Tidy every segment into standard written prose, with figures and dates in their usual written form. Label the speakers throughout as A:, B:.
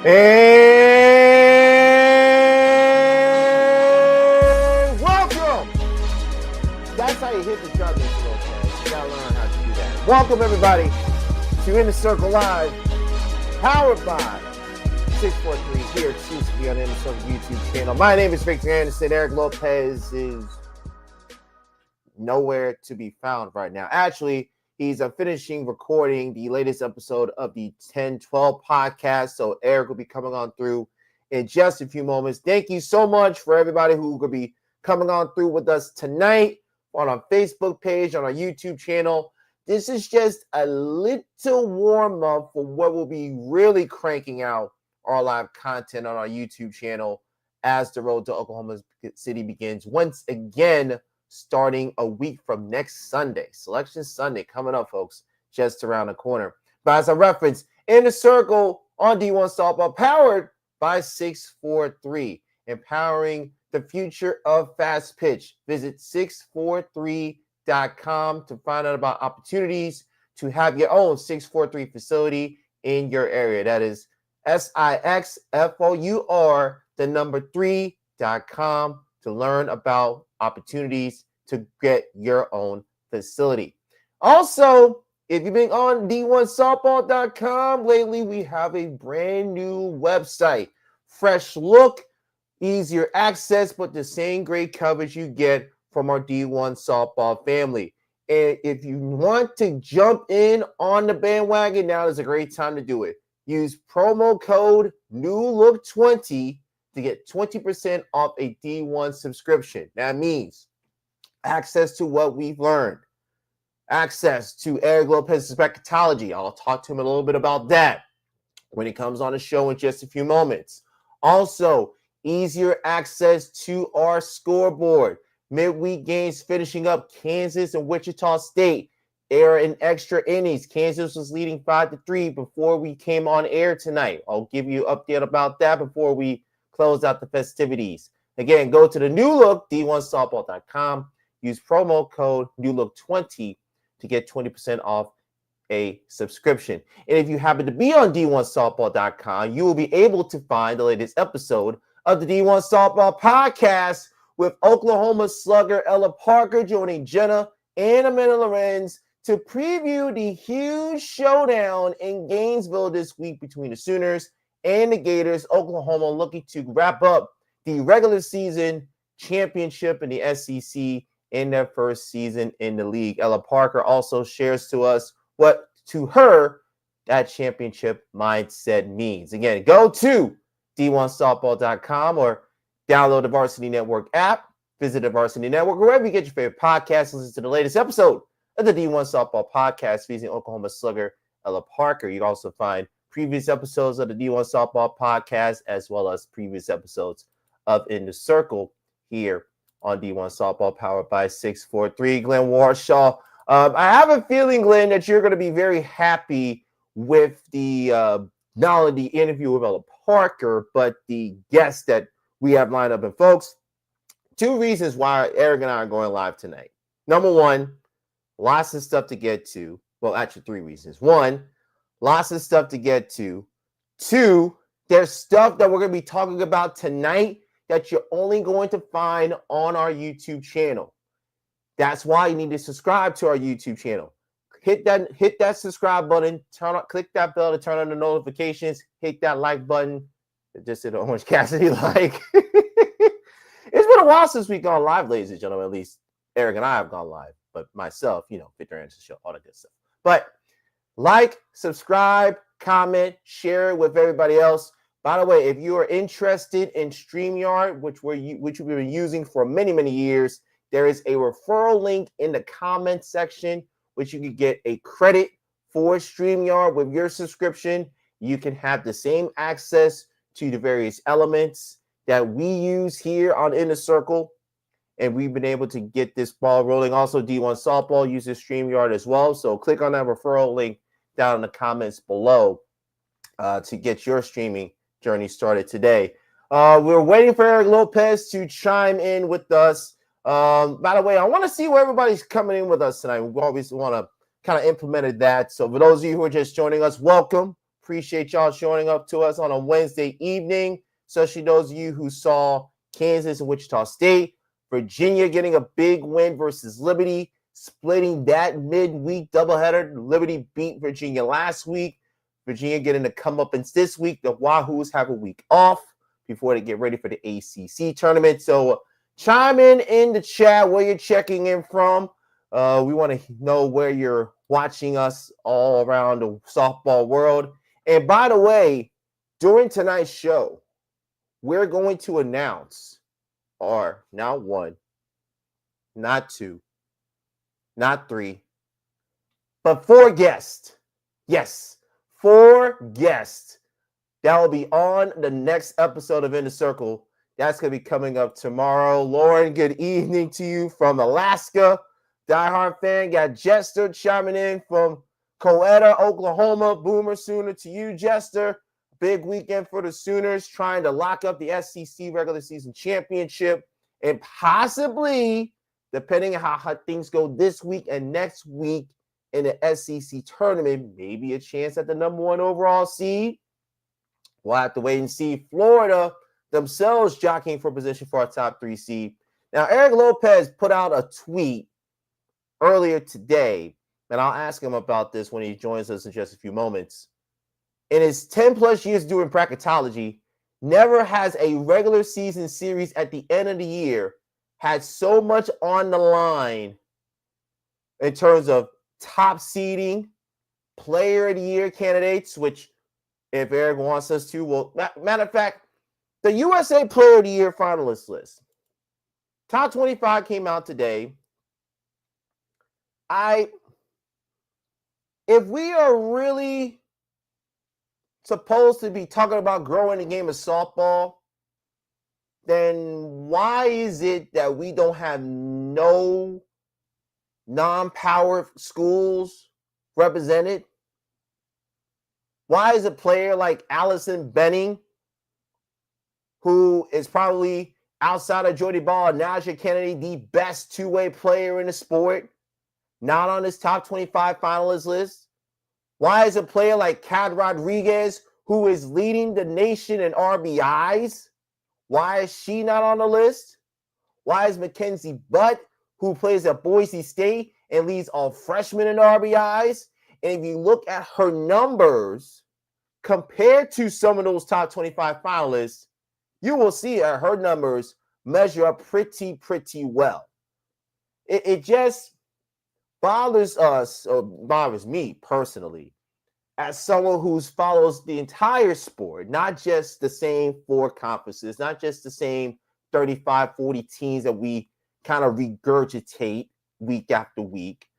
A: And welcome. That's how you hit the drum, Mr. Lopez. You gotta learn how to do that. Welcome, everybody, to In the Circle Live, powered by 643 here exclusively on the In the Circle YouTube channel. My name is Victor Anderson. Eric Lopez is nowhere to be found right now. Actually, he's finishing recording the latest episode of the 1012 podcast. So Eric will be coming on through in just a few moments. Thank you so much for everybody who will be coming on through with us tonight on our Facebook page, on our YouTube channel. This is just a little warm up for what will be really cranking out our live content on our YouTube channel as the road to Oklahoma City begins once again, starting a week from next Sunday. Selection Sunday coming up, folks, just around the corner. But as a reference, In the Circle on D1 Softball, powered by 643, empowering the future of fast pitch. Visit 643.com to find out about opportunities to have your own 643 facility in your area. That is SIXFOUR3.com to learn about opportunities to get your own facility. Also, if you've been on D1Softball.com lately, we have a brand new website. Fresh look, easier access, but the same great coverage you get from our D1 Softball family. And if you want to jump in on the bandwagon, now is a great time to do it. Use promo code NEWLOOK20 to get 20% off a D1 subscription. That means access to what we've learned, access to Eric Lopez's Bracketology. I'll talk to him a little bit about that when he comes on the show in just a few moments. Also, easier access to our scoreboard. Midweek games finishing up. Kansas and Wichita State are in extra innings. Kansas was leading 5-3 before we came on air tonight. I'll give you an update about that before we close out the festivities. Again, go to the New Look, D1Softball.com. Use promo code NEWLOOK20 to get 20% off a subscription. And if you happen to be on D1Softball.com, you will be able to find the latest episode of the D1 Softball podcast with Oklahoma slugger Ella Parker joining Jenna and Amanda Lorenz to preview the huge showdown in Gainesville this week between the Sooners and the Gators. Oklahoma looking to wrap up the regular season championship in the SEC in their first season in the league. Ella Parker also shares to us what, to her, that championship mindset means. Again, go to D1Softball.com or download the Varsity Network app. Visit the Varsity Network, wherever you get your favorite podcasts. Listen to the latest episode of the D1 Softball podcast featuring Oklahoma slugger Ella Parker. You can also find previous episodes of the D1 Softball podcast as well as previous episodes of In the Circle here on D1 Softball, powered by 643. Glenn Warshaw. I have a feeling, Glenn, that you're going to be very happy with the not only the interview with Ella Parker, but the guests that we have lined up. And folks, two reasons why Eric and I are going live tonight. Number one, lots of stuff to get to. Well, actually, three reasons. One, lots of stuff to get to. Two, there's stuff that we're going to be talking about tonight that you're only going to find on our YouTube channel. That's why you need to subscribe to our YouTube channel. Hit that subscribe button, click that bell to turn on the notifications, hit that like button. Just did an Orange Cassidy like. It's been a while since we've gone live, ladies and gentlemen. At least Eric and I have gone live, but myself, Victor Anderson show, all that good stuff. But like, subscribe, comment, share it with everybody else. By the way, if you are interested in StreamYard, which we've been using for many, many years, there is a referral link in the comment section, which you can get a credit for StreamYard with your subscription. You can have the same access to the various elements that we use here on In the Circle, and we've been able to get this ball rolling. Also, D1 Softball uses StreamYard as well, so click on that referral link down in the comments below to get your streaming journey started today. We're waiting for Eric Lopez to chime in with us. By the way, I want to see where everybody's coming in with us tonight. We always want to kind of implemented that. So for those of you who are just joining us, welcome. Appreciate y'all showing up to us on a Wednesday evening, especially those of you who saw Kansas and Wichita State. Virginia getting a big win versus Liberty, splitting that midweek doubleheader. Liberty beat Virginia last week. Virginia getting the comeuppance this week. The Wahoos have a week off before they get ready for the ACC tournament. So chime in the chat where you're checking in from. We want to know where you're watching us all around the softball world. And by the way, during tonight's show, we're going to announce our not one, not two, not three, but 4 guests. Yes, 4 guests that will be on the next episode of In the Circle. That's going to be coming up tomorrow. Lauren, good evening to you from Alaska. Diehard fan, got Jester chiming in from Coetta, Oklahoma. Boomer Sooner to you, Jester. Big weekend for the Sooners, trying to lock up the SEC regular season championship and possibly, depending on how things go this week and next week in the SEC tournament, maybe a chance at the #1 overall seed. We'll have to wait and see. Florida themselves jockeying for position for a top 3 seed. Now, Eric Lopez put out a tweet earlier today, and I'll ask him about this when he joins us in just a few moments. In his 10-plus years doing bracketology, never has a regular season series at the end of the year had so much on the line in terms of top seeding, player of the year candidates, which if Eric wants us to, well, matter of fact, the USA Player of the Year finalist list. Top 25 came out today. If we are really supposed to be talking about growing the game of softball, then why is it that we don't have no non-power schools represented? Why is a player like Allison Benning, who is probably outside of Jordy Ball and Najee Kennedy, the best two-way player in the sport, not on this top 25 finalist list? Why is a player like Cad Rodriguez, who is leading the nation in RBIs, why is she not on the list? Why is Mackenzie Butt, who plays at Boise State and leads all freshmen in RBIs? And if you look at her numbers compared to some of those top 25 finalists, you will see that her numbers measure up pretty well. It just bothers us, or bothers me personally, as someone who follows the entire sport, not just the same 4 conferences, not just the same 35, 40 teams that we kind of regurgitate week after week,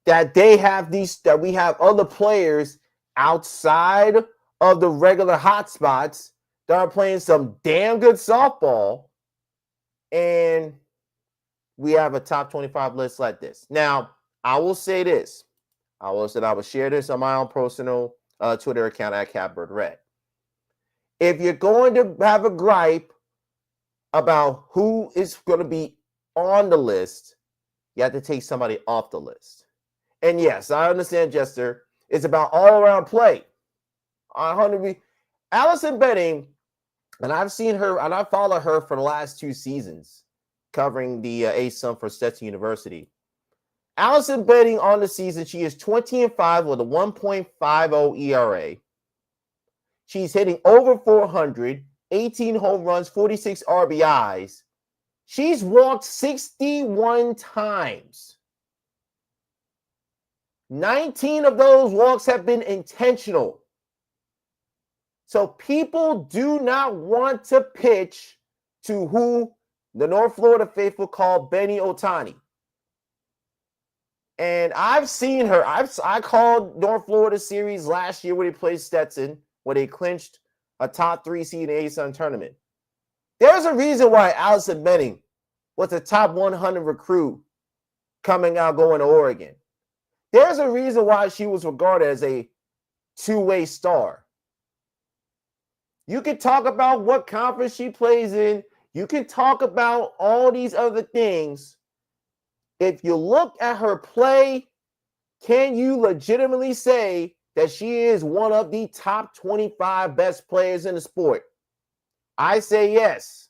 A: that they have that we have other players outside of the regular hotspots that are playing some damn good softball, and we have a top 25 list like this. Now, I will say this. I will share this on my own personal Twitter account at CatbirdRed. If you're going to have a gripe about who is going to be on the list, you have to take somebody off the list. And yes, I understand, Jester. It's about all-around play. Allison Benning, and I've seen her, and I follow her for the last 2 seasons, covering the ASUN for Stetson University. Allison Benning on the season, she is 20-5 with a 1.50 ERA. She's hitting over 400, 18 home runs, 46 RBIs. She's walked 61 times. 19 of those walks have been intentional. So people do not want to pitch to who the North Florida faithful call Benny Otani. And I've seen her. I called North Florida series last year when they played Stetson, where they clinched a top 3 seed in the ASUN tournament. There's a reason why Allison Benning was a top 100 recruit coming out going to Oregon. There's a reason why she was regarded as a 2-way star. You can talk about what conference she plays in. You can talk about all these other things. If you look at her play, can you legitimately say that she is one of the top 25 best players in the sport? I say yes.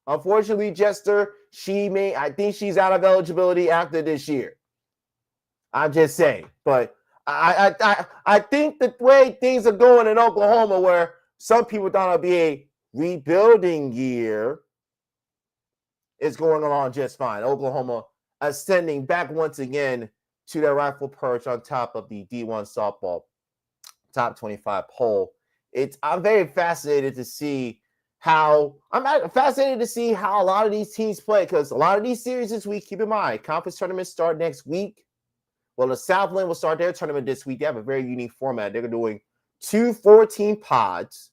A: Unfortunately, Jester, I think she's out of eligibility after this year. I'm just saying. But I think the way things are going in Oklahoma, where some people thought it'd be a rebuilding year, is going along just fine. Oklahoma ascending back once again to their rightful perch on top of the D1 softball top 25 poll. I'm very fascinated to see how a lot of these teams play, because a lot of these series this week, keep in mind, conference tournaments start next week. Well, the Southland will start their tournament this week. They have a very unique format. They're doing 2 14 pods,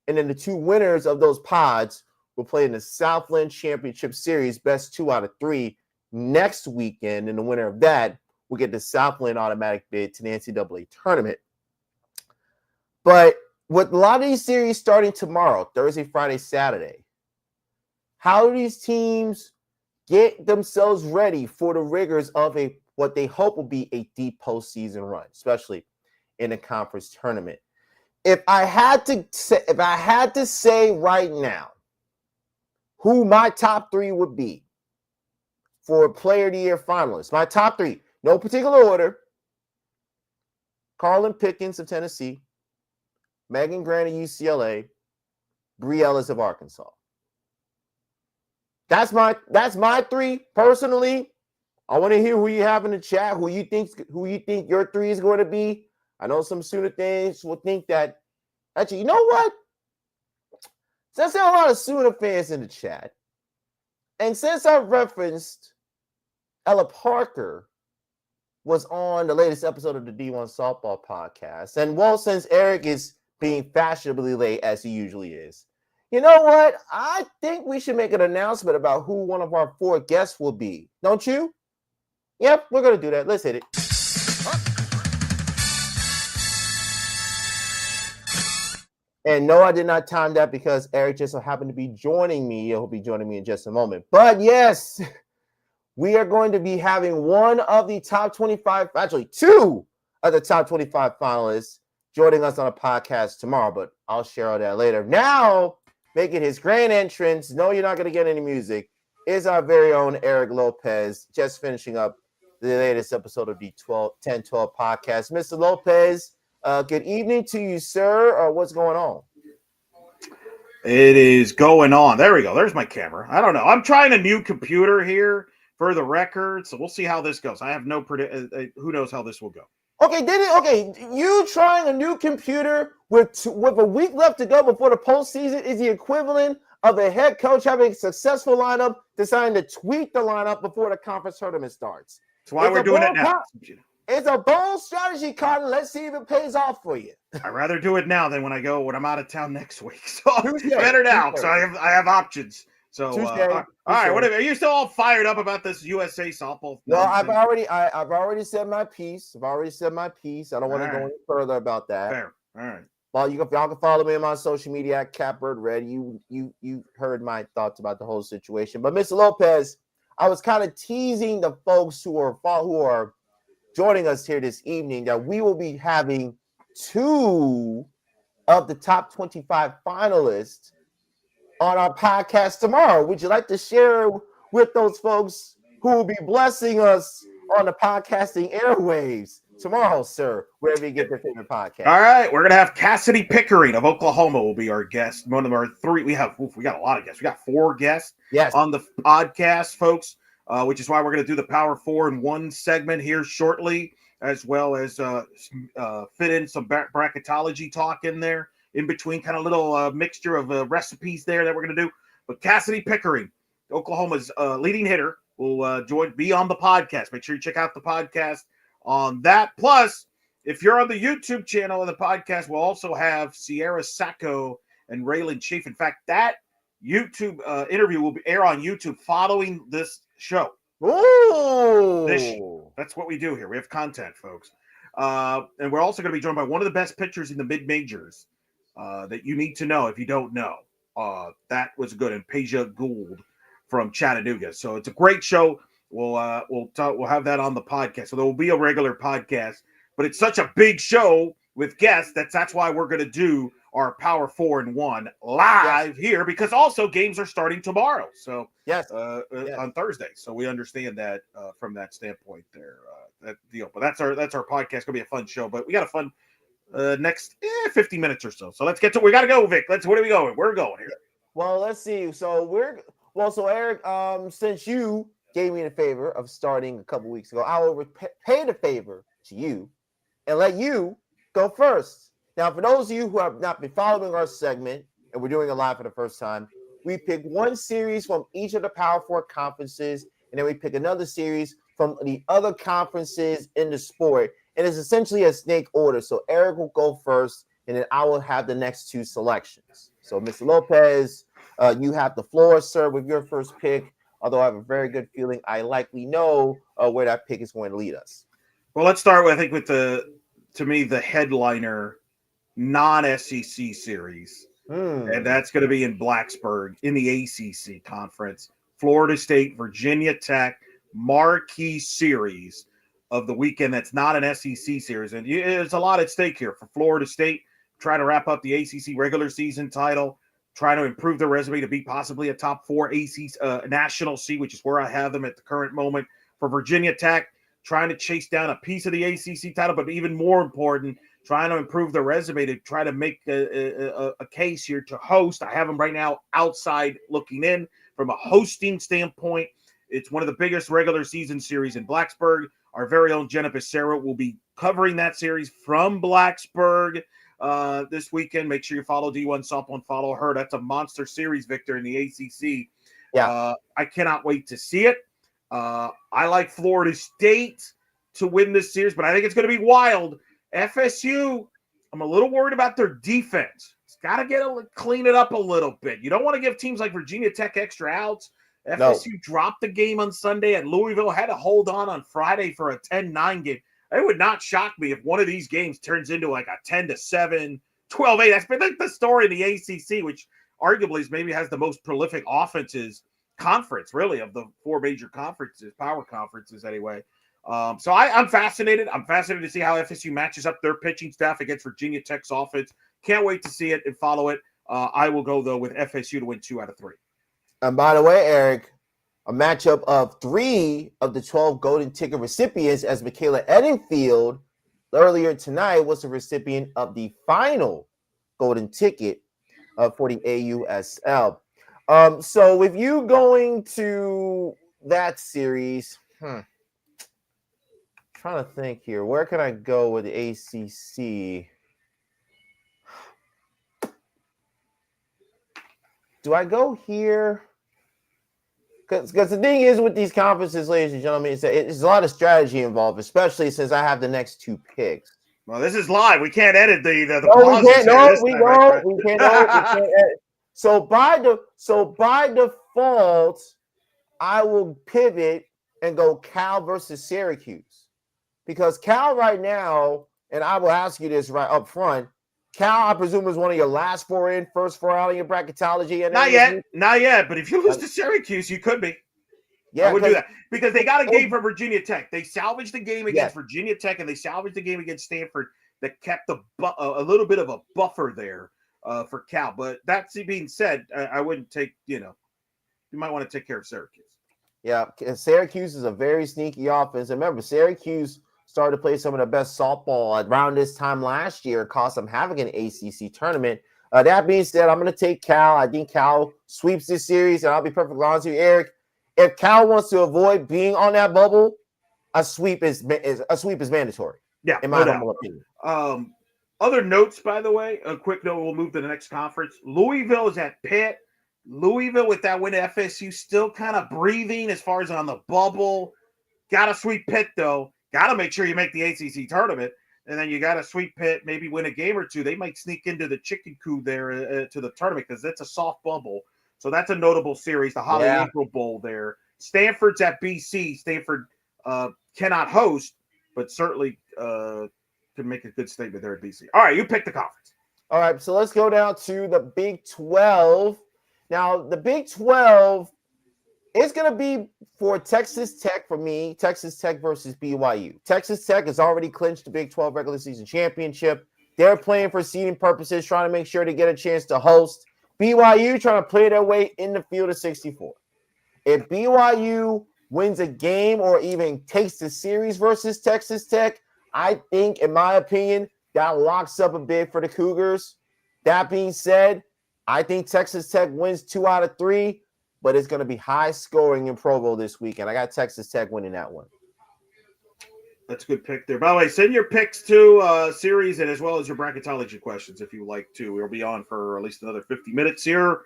A: and then the 2 winners of those pods will play in the Southland Championship Series, best 2 out of 3 next weekend, and the winner of that will get the Southland automatic bid to the NCAA tournament. But with a lot of these series starting tomorrow, Thursday, Friday, Saturday, how do these teams get themselves ready for the rigors of what they hope will be a deep postseason run, especially in a conference tournament? If I had to say right now who my top 3 would be for Player of the Year finalists, my top 3, no particular order: Carlin Pickens of Tennessee, Megan Grant of UCLA, Bree Ellis of Arkansas. That's my 3 personally. I want to hear who you have in the chat, who you think your 3 is going to be. I know some Sooner fans will think that. Actually, you know what? Since there are a lot of Sooner fans in the chat, and since I referenced Ella Parker was on the latest episode of the D1 Softball podcast, and well, since Eric is being fashionably late as he usually is, you know what? I think we should make an announcement about who one of our 4 guests will be. Don't you? Yep, we're going to do that. Let's hit it. And no, I did not time that because Eric just so happened to be joining me. He'll be joining me in just a moment. But yes, we are going to be having one of the top 25, actually 2 of the top 25 finalists joining us on a podcast tomorrow. But I'll share all that later. Now, making his grand entrance, no, you're not going to get any music, is our very own Eric Lopez, just finishing up the latest episode of the 10-12 podcast. Mr. Lopez, good evening to you, sir. What's going on?
B: It is going on. There we go. There's my camera. I don't know. I'm trying a new computer here for the record, so we'll see how this goes. I have no who knows how this will go.
A: Okay, you trying a new computer with a week left to go before the postseason is the equivalent of a head coach having a successful lineup deciding to tweak the lineup before the conference tournament starts.
B: That's why we're doing it now.
A: It's a bold strategy, Cotton. Let's see if it pays off for you.
B: I'd rather do it now than when I'm out of town next week. So better now, because I have options. So all right, whatever. Are you still all fired up about this USA softball?
A: No, I've already said my piece. I don't want to go any further about that.
B: Fair. All right.
A: Well, y'all can follow me on my social media at CapBirdRed. You heard my thoughts about the whole situation. But Mr. Lopez, I was kind of teasing the folks who are joining us here this evening that we will be having 2 of the top 25 finalists on our podcast tomorrow. Would you like to share with those folks who will be blessing us on the podcasting airwaves tomorrow, sir, wherever you get their favorite podcast?
B: All right, we're gonna have Cassidy Pickering of Oklahoma will be our guest. One of our 3. We got a lot of guests. We got 4 guests on the podcast, folks. Which is why we're going to do the Power 4 in 1 segment here shortly, as well as fit in some bracketology talk in there, in between, kind of little mixture of recipes there that we're going to do. But Cassidy Pickering, Oklahoma's leading hitter, will be on the podcast. Make sure you check out the podcast on that. Plus, if you're on the YouTube channel of the podcast, we'll also have Sierra Sacco and Raylan Chief. In fact, that YouTube interview will air on YouTube following this show.
A: Ooh.
B: That's what we do here. We have content, folks. And we're also going to be joined by one of the best pitchers in the mid-majors that you need to know if you don't know. That was good. And Peja Gould from Chattanooga. So it's a great show. We'll have that on the podcast. So there will be a regular podcast but it's such a big show with guests that's why we're going to do our Power 4-1 live here, because also games are starting tomorrow. So on Thursday. So we understand that from that standpoint there, that deal. But that's our podcast. It's gonna be a fun show. But we got a fun next 50 minutes or so. So let's get to. We got to go, Vic. Where are we going? We're going here.
A: Well, let's see. So Eric, since you gave me the favor of starting a couple weeks ago, I will repay the favor to you and let you go first. Now, for those of you who have not been following our segment, and we're doing it live for the first time, we pick one series from each of the Power 4 conferences, and then we pick another series from the other conferences in the sport. And it's essentially a snake order. So Eric will go first, and then I will have the next two selections. So, Mr. Lopez, you have the floor, sir, with your first pick, although I have a very good feeling I likely know where that pick is going to lead us.
B: Well, let's start with, I think, with the headliner non-SEC series. And that's going to be in Blacksburg in the ACC conference. Florida State, Virginia Tech, marquee series of the weekend. That's not an SEC series. And there's a lot at stake here for Florida State, trying to wrap up the ACC regular season title, trying to improve their resume to be possibly a top 4 ACC national seed, which is where I have them at the current moment. For Virginia Tech, trying to chase down a piece of the ACC title, but even more important, trying to improve their resume to try to make a case here to host. I have them right now outside looking in from a hosting standpoint. It's one of the biggest regular season series in Blacksburg. Our very own Jenna Becerra will be covering that series from Blacksburg this weekend. Make sure you follow D1 Softball and follow her. That's a monster series, Victor, in the ACC.
A: Yeah.
B: I cannot wait to see it. I like Florida State to win this series, but I think it's going to be wild. FSU, I'm a little worried about their defense. It's got to clean it up a little bit. You don't want to give teams like Virginia Tech extra outs. FSU dropped the game on Sunday at Louisville, had to hold on Friday for a 10-9 game. It would not shock me if one of these games turns into like a 10-7, 12-8. That's been like the story in the ACC, which arguably maybe has the most prolific offenses conference, really, of the 4 major conferences, power conferences anyway. So I'm fascinated. I'm fascinated to see how FSU matches up their pitching staff against Virginia Tech's offense. Can't wait to see it and follow it. I will go, though, with FSU to win 2 out of 3.
A: And by the way, Eric, a matchup of 3 of the 12 golden ticket recipients, as Michaela Edenfield earlier tonight was the recipient of the final golden ticket for the AUSL. So with you going to that series, trying to think here, where can I go with the ACC? Do I go here? Because the thing is with these conferences, ladies and gentlemen, it's a lot of strategy involved, especially since I have the next 2 picks.
B: Well, this is live. We can't edit the
A: we can't edit. So by default, I will pivot and go Cal versus Syracuse. Because Cal right now, and I will ask you this right up front, Cal, I presume, is one of your last 4 in, first 4 out in your bracketology. And
B: not yet. But if you lose to Syracuse, you could be. Yeah, I would do that because they got a game for Virginia Tech. They salvaged the game against Virginia Tech, and they salvaged the game against Stanford that kept a little bit of a buffer there for Cal. But that being said, I wouldn't take, you might want to take care of Syracuse.
A: Yeah, Syracuse is a very sneaky offense. And remember, Syracuse started to play some of the best softball around this time last year. It cost them having an ACC tournament. That being said, I'm going to take Cal. I think Cal sweeps this series, and I'll be perfectly honest with you, Eric. If Cal wants to avoid being on that bubble, a sweep is mandatory.
B: Yeah,
A: in my humble opinion.
B: Other notes, by the way, a quick note. We'll move to the next conference. Louisville is at Pitt. Louisville with that win at FSU still kind of breathing as far as on the bubble. Got to sweep Pitt though. Got to make sure you make the ACC tournament, and then you got to sweep Pitt. Maybe win a game or 2. They might sneak into the chicken coop there to the tournament because it's a soft bubble. So that's a notable series, the Holly April Bowl there. Stanford's at BC. Stanford cannot host, but certainly can make a good statement there at BC. All right, you pick the conference.
A: All right, so let's go down to the Big 12. Now, the Big 12, It's going to be for Texas Tech for me, Texas Tech versus BYU. Texas Tech has already clinched the Big 12 regular season championship. They're playing for seeding purposes, trying to make sure to get a chance to host. BYU trying to play their way in the field of 64. If BYU wins a game or even takes the series versus Texas Tech, I think, in my opinion, that locks up a bid for the Cougars. That being said, I think Texas Tech wins 2 out of 3, but it's going to be high scoring in Provo this weekend. I got Texas Tech winning that one.
B: That's a good pick there. By the way, send your picks to series and as well as your bracketology questions if you like to. We'll be on for at least another 50 minutes here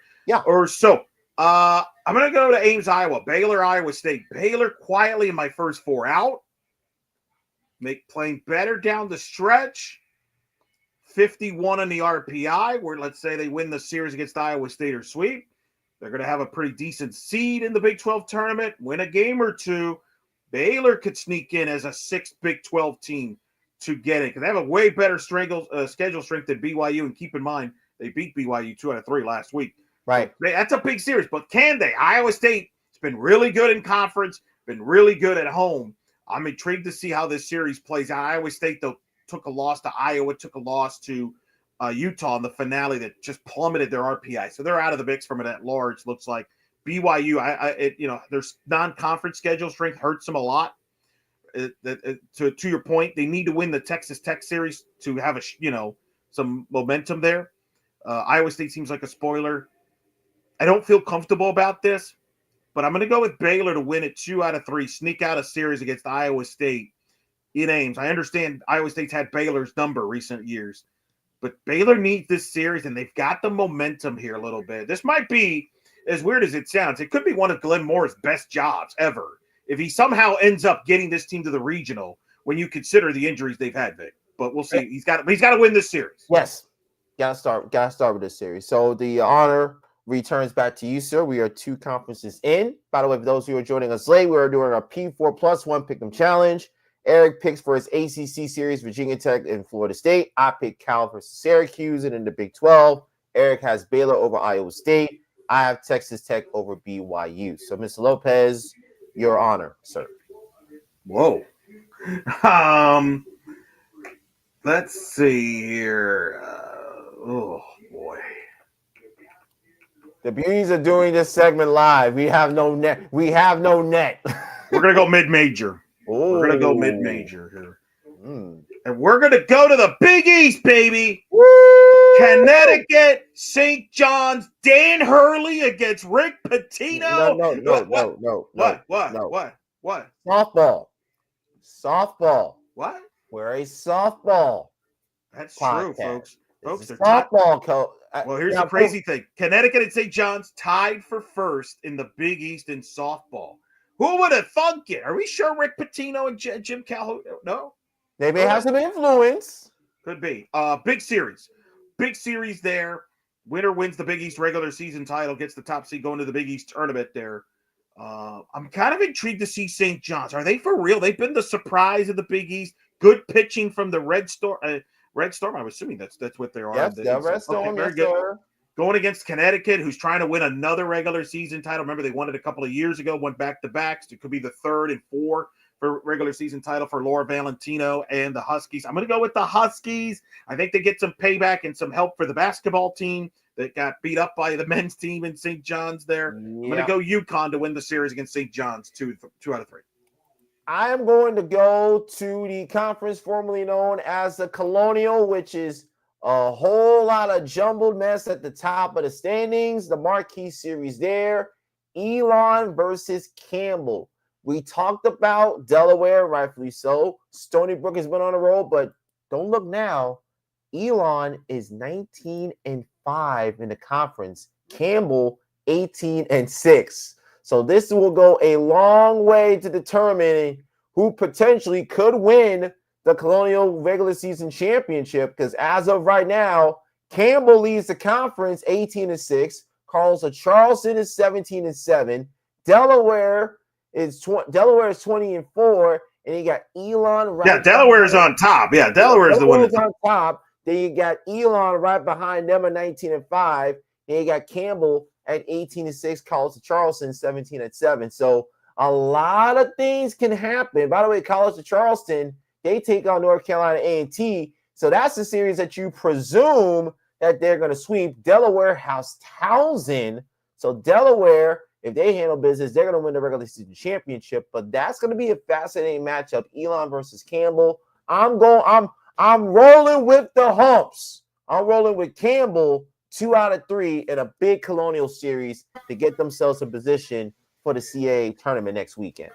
B: or so. I'm going to go to Ames, Iowa. Baylor, Iowa State. Baylor quietly in my first 4 out. Playing better down the stretch. 51 on the RPI, where let's say they win the series against Iowa State or sweep. They're going to have a pretty decent seed in the Big 12 tournament, win a game or two. Baylor could sneak in as a 6th Big 12 team to get it because they have a way better schedule strength than BYU. And keep in mind, they beat BYU 2 out of 3 last week.
A: Right.
B: So that's a big series. But can they? Iowa State has been really good in conference, been really good at home. I'm intrigued to see how this series plays out. Iowa State, though, took a loss to Iowa, took a loss to Utah in the finale that just plummeted their RPI. So they're out of the mix from it at large, looks like. BYU, their non-conference schedule strength hurts them a lot. To your point, they need to win the Texas Tech series to have some momentum there. Iowa State seems like a spoiler. I don't feel comfortable about this, but I'm going to go with Baylor to win it 2 out of 3, sneak out a series against Iowa State in Ames. I understand Iowa State's had Baylor's number recent years, but Baylor needs this series, and they've got the momentum here a little bit. This might be, as weird as it sounds, it could be one of Glenn Moore's best jobs ever if he somehow ends up getting this team to the regional when you consider the injuries they've had, Vic. But we'll see. He's got to win this series.
A: Yes. Gotta start with this series. So the honor returns back to you, sir. We are 2 conferences in. By the way, for those who are joining us late, we are doing our P4+1 Pick'em Challenge. Eric picks for his ACC series, Virginia Tech and Florida State. I pick Cal versus Syracuse, and in the Big 12, Eric has Baylor over Iowa State. I have Texas Tech over BYU. So, Mr. Lopez, your honor, sir.
B: Whoa. Let's see here. Oh boy.
A: The beauties of doing this segment live. We have no net. We're
B: gonna go mid-major. We're gonna go mid-major here. And we're gonna go to the Big East, baby.
A: Woo!
B: Connecticut, St. John's, Dan Hurley against Rick Pitino.
A: No.
B: What?
A: Softball.
B: What?
A: We're a softball.
B: That's
A: podcast.
B: True, folks. Folks, they're
A: softball.
B: Well, here's the crazy thing. Connecticut and St. John's tied for first in the Big East in softball. Who would have thunk it? Are we sure Rick Pitino and Jim Calhoun? No?
A: They may have some influence.
B: Could be. Big series. Big series there. Winner wins the Big East regular season title, gets the top seed going to the Big East tournament there. I'm kind of intrigued to see St. John's. Are they for real? They've been the surprise of the Big East. Good pitching from the Red Storm. I'm assuming that's what they are.
A: Yes, the Red Storm.
B: Very good. Going against Connecticut, who's trying to win another regular season title. Remember, they won it a couple of years ago, went back-to-backs. It could be the 3rd and 4th for regular season title for Laura Valentino and the Huskies. I'm going to go with the Huskies. I think they get some payback and some help for the basketball team that got beat up by the men's team in St. John's there. I'm going to go UConn to win the series against St. John's, 2 out of 3.
A: I am going to go to the conference formerly known as the Colonial, which is a whole lot of jumbled mess at the top of the standings. The marquee series there, Elon versus Campbell. We talked about Delaware, rightfully so. Stony Brook has been on a roll, but don't look now. Elon is 19-5 in the conference. Campbell, 18-6. So this will go a long way to determining who potentially could win the Colonial regular season championship, because as of right now, Campbell leads the conference 18-6. Carlson Charleston is 17-7. Delaware is 20-4, and you got Elon right.
B: Yeah, Delaware is on top. Yeah, Delaware is the one that's
A: on top. Then you got Elon right behind them at 19-5. Then you got Campbell at 18-6, College of Charleston 17-7. So a lot of things can happen. By the way, College of Charleston, they take on North Carolina A&T. So that's the series that you presume that they're going to sweep. Delaware has Towson. So Delaware, if they handle business, they're going to win the regular season championship. But that's going to be a fascinating matchup. Elon versus Campbell. I'm rolling with the humps. I'm rolling with Campbell 2 out of 3 in a big Colonial series to get themselves in position for the CA tournament next weekend.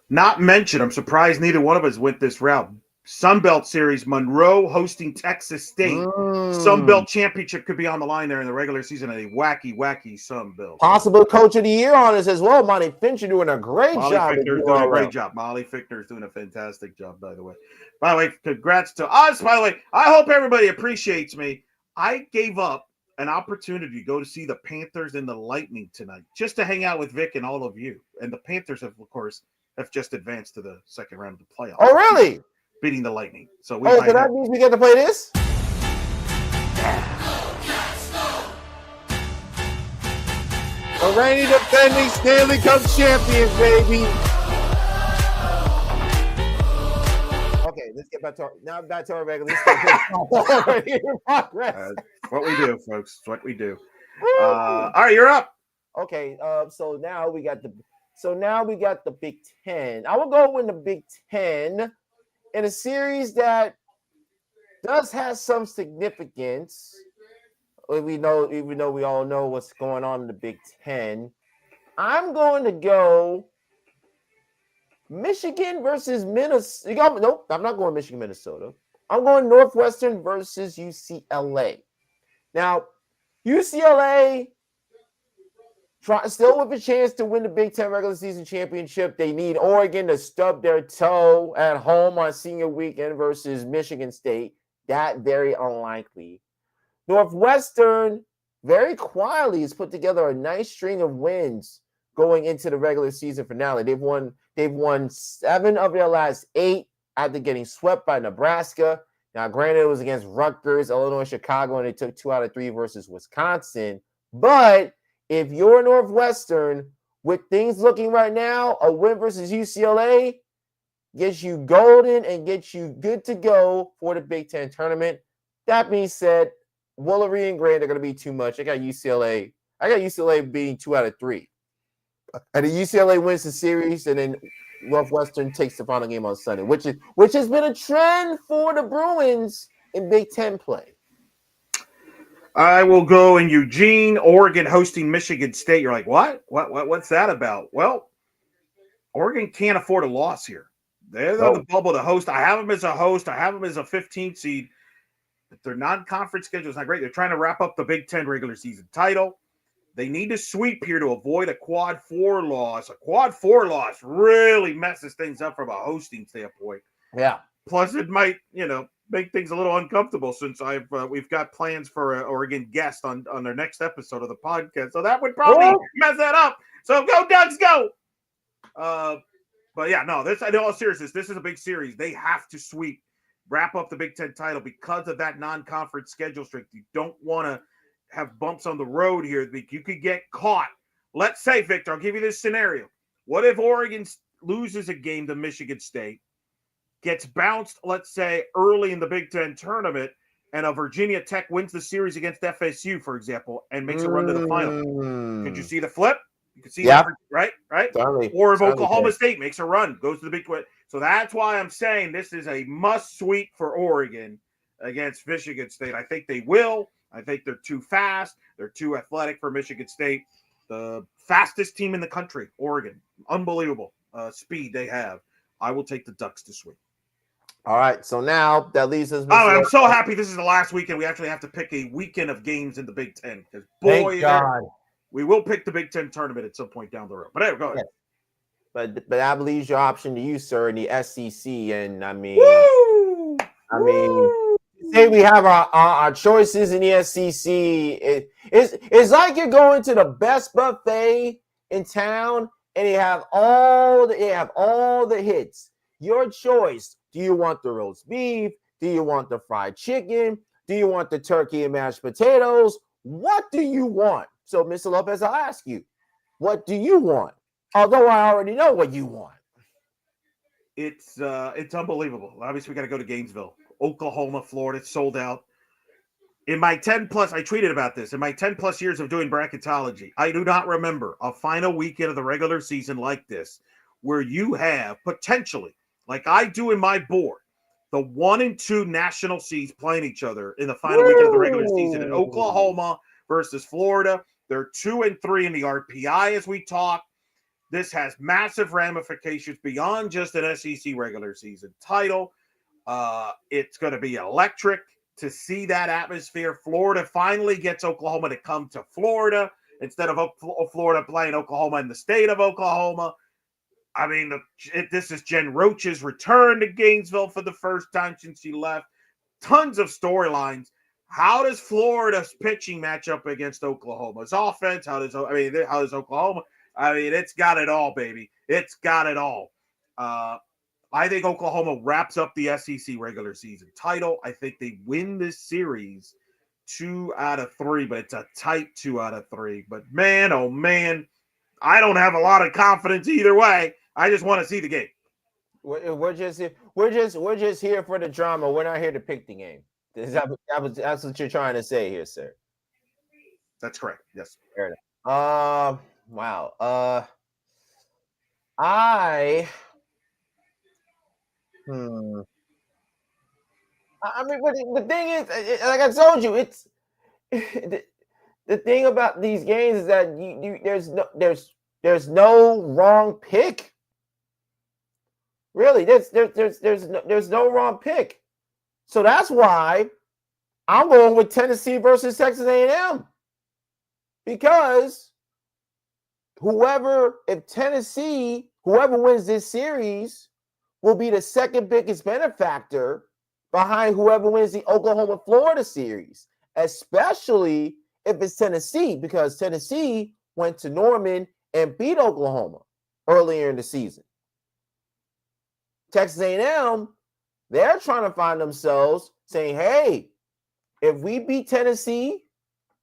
B: Not mentioned, I'm surprised neither one of us went this route. Sunbelt Series, Monroe hosting Texas State. Sunbelt Championship could be on the line there in the regular season. A wacky Sunbelt.
A: Possible Coach of the Year on us as well. Monty Fincher doing a great job.
B: Doing a great job. Molly Fichtner's doing a fantastic job, by the way. By the way, congrats to us. By the way, I hope everybody appreciates me. I gave up an opportunity to go to see the Panthers and the Lightning tonight, just to hang out with Vic and all of you. And the Panthers have, of course, just advanced to the second round of the playoffs.
A: Oh, really?
B: Beating the Lightning. So
A: so that means we get to play this? The reigning defending Stanley Cup champions, baby. Okay, let's get back to our regular
B: progress. What we do, folks. It's what we do. All right, you're up.
A: Okay, so now we got the Big Ten. I will go win the Big Ten in a series that does have some significance. Even though we all know what's going on in the Big Ten. I'm going to go Michigan versus Minnesota. Nope, I'm not going Michigan, Minnesota. I'm going Northwestern versus UCLA. Now, UCLA still with a chance to win the Big Ten regular season championship. They need Oregon to stub their toe at home on senior weekend versus Michigan State. That very unlikely. Northwestern very quietly has put together a nice string of wins going into the regular season finale. They've won 7 of their last 8 after getting swept by Nebraska. Now, granted, it was against Rutgers, Illinois, Chicago, and they took 2 out of 3 versus Wisconsin. But if you're Northwestern, with things looking right now, a win versus UCLA gets you golden and gets you good to go for the Big Ten tournament. That being said, Woolery and Grant are going to be too much. I got UCLA being 2 out of 3. And the UCLA wins the series, and then Northwestern takes the final game on Sunday, which has been a trend for the Bruins in Big Ten play.
B: I will go in Eugene, Oregon hosting Michigan State. You're like, what? What's that about? Well, Oregon can't afford a loss here. They're the bubble to host. I have them as a host. I have them as a 15th seed. But their non-conference schedule is not great. They're trying to wrap up the Big Ten regular season title. They need to sweep here to avoid a quad 4 loss. A quad 4 loss really messes things up from a hosting standpoint.
A: Yeah.
B: Plus, it might, make things a little uncomfortable since we've got plans for an Oregon guest on their next episode of the podcast. So that would probably mess that up. So go Ducks, go! But yeah, no, in all seriousness, this is a big series. They have to sweep, wrap up the Big Ten title because of that non-conference schedule strength. You don't want to have bumps on the road here. You could get caught. Let's say, Victor, I'll give you this scenario. What if Oregon loses a game to Michigan State, gets bounced, let's say, early in the Big Ten tournament, and a Virginia Tech wins the series against FSU, for example, and makes a run to the final? Could you see the flip? You could see that, right?
A: Totally.
B: Or if Oklahoma State makes a run, goes to the Big 12. So that's why I'm saying this is a must sweep for Oregon against Michigan State. I think they will. I think they're too fast. They're too athletic for Michigan State. The fastest team in the country, Oregon. Unbelievable speed they have. I will take the Ducks to sweep.
A: All right, so now that leaves us.
B: I'm so happy this is the last weekend. We actually have to pick a weekend of games in the Big Ten. Because
A: boy, God.
B: We will pick the Big Ten tournament at some point down the road. But anyway, go ahead.
A: But that leaves your option to you, sir, in the SEC. And say we have our choices in the SEC. It's like you're going to the best buffet in town, and they have all the hits. Your choice. Do you want the roast beef? Do you want the fried chicken? Do you want the turkey and mashed potatoes? What do you want? So, Mr. Lopez, I'll ask you, what do you want? Although I already know what you want.
B: It's unbelievable. Obviously, we got to go to Gainesville, Oklahoma, Florida. It's sold out. In my 10 plus, I tweeted about this. In my 10 plus years of doing bracketology, I do not remember a final weekend of the regular season like this, where you have potentially, like I do in my board, the 1 and 2 national seeds playing each other in the final weekend of the regular season. In Oklahoma versus Florida, they're 2 and 3 in the RPI as we talk. This has massive ramifications beyond just an SEC regular season title. It's going to be electric to see that atmosphere. Florida finally gets Oklahoma to come to Florida instead of Florida playing Oklahoma in the state of Oklahoma. I mean, this is Jen Roach's return to Gainesville for the first time since she left. Tons of storylines. How does Florida's pitching match up against Oklahoma's offense? How does Oklahoma? I mean, it's got it all, baby. It's got it all. I think Oklahoma wraps up the SEC regular season title. I think they win this series 2 out of 3, but it's a tight 2 out of 3. But man, oh man, I don't have a lot of confidence either way. I just want to see the game.
A: We're just here for the drama. We're not here to pick the game. That's what you're trying to say here, sir.
B: That's correct. Yes.
A: Fair enough. Wow. I mean, but the thing is, like I told you, it's the thing about these games is that there's no wrong pick. Really, there's no wrong pick. So that's why I'm going with Tennessee versus Texas A&M, because whoever wins this series will be the second biggest benefactor behind whoever wins the Oklahoma-Florida series, especially if it's Tennessee, because Tennessee went to Norman and beat Oklahoma earlier in the season. Texas A&M, they're trying to find themselves saying, hey, if we beat Tennessee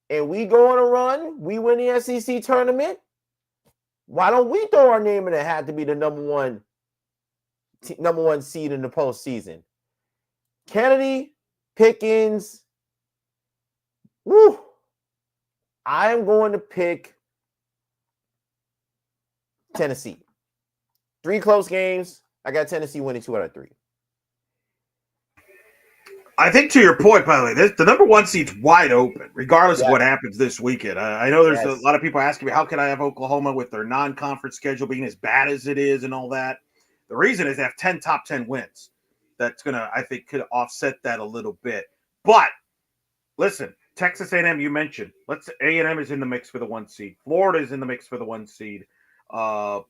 A: and we go on a run, we win the SEC tournament, why don't we throw our name in the hat to be the number one seed in the postseason? Kennedy, Pickens, I am going to pick Tennessee. 3 close games. I got Tennessee winning 2 out of 3.
B: I think to your point, by the way, the number 1 seed's wide open, regardless of what happens this weekend. I know there's a lot of people asking me, how can I have Oklahoma with their non-conference schedule being as bad as it is and all that? The reason is they have 10 top 10 wins. That's going to, I think, could offset that a little bit. But, listen, Texas A&M, you mentioned. A&M is in the mix for the 1 seed. Florida is in the mix for the 1 seed. I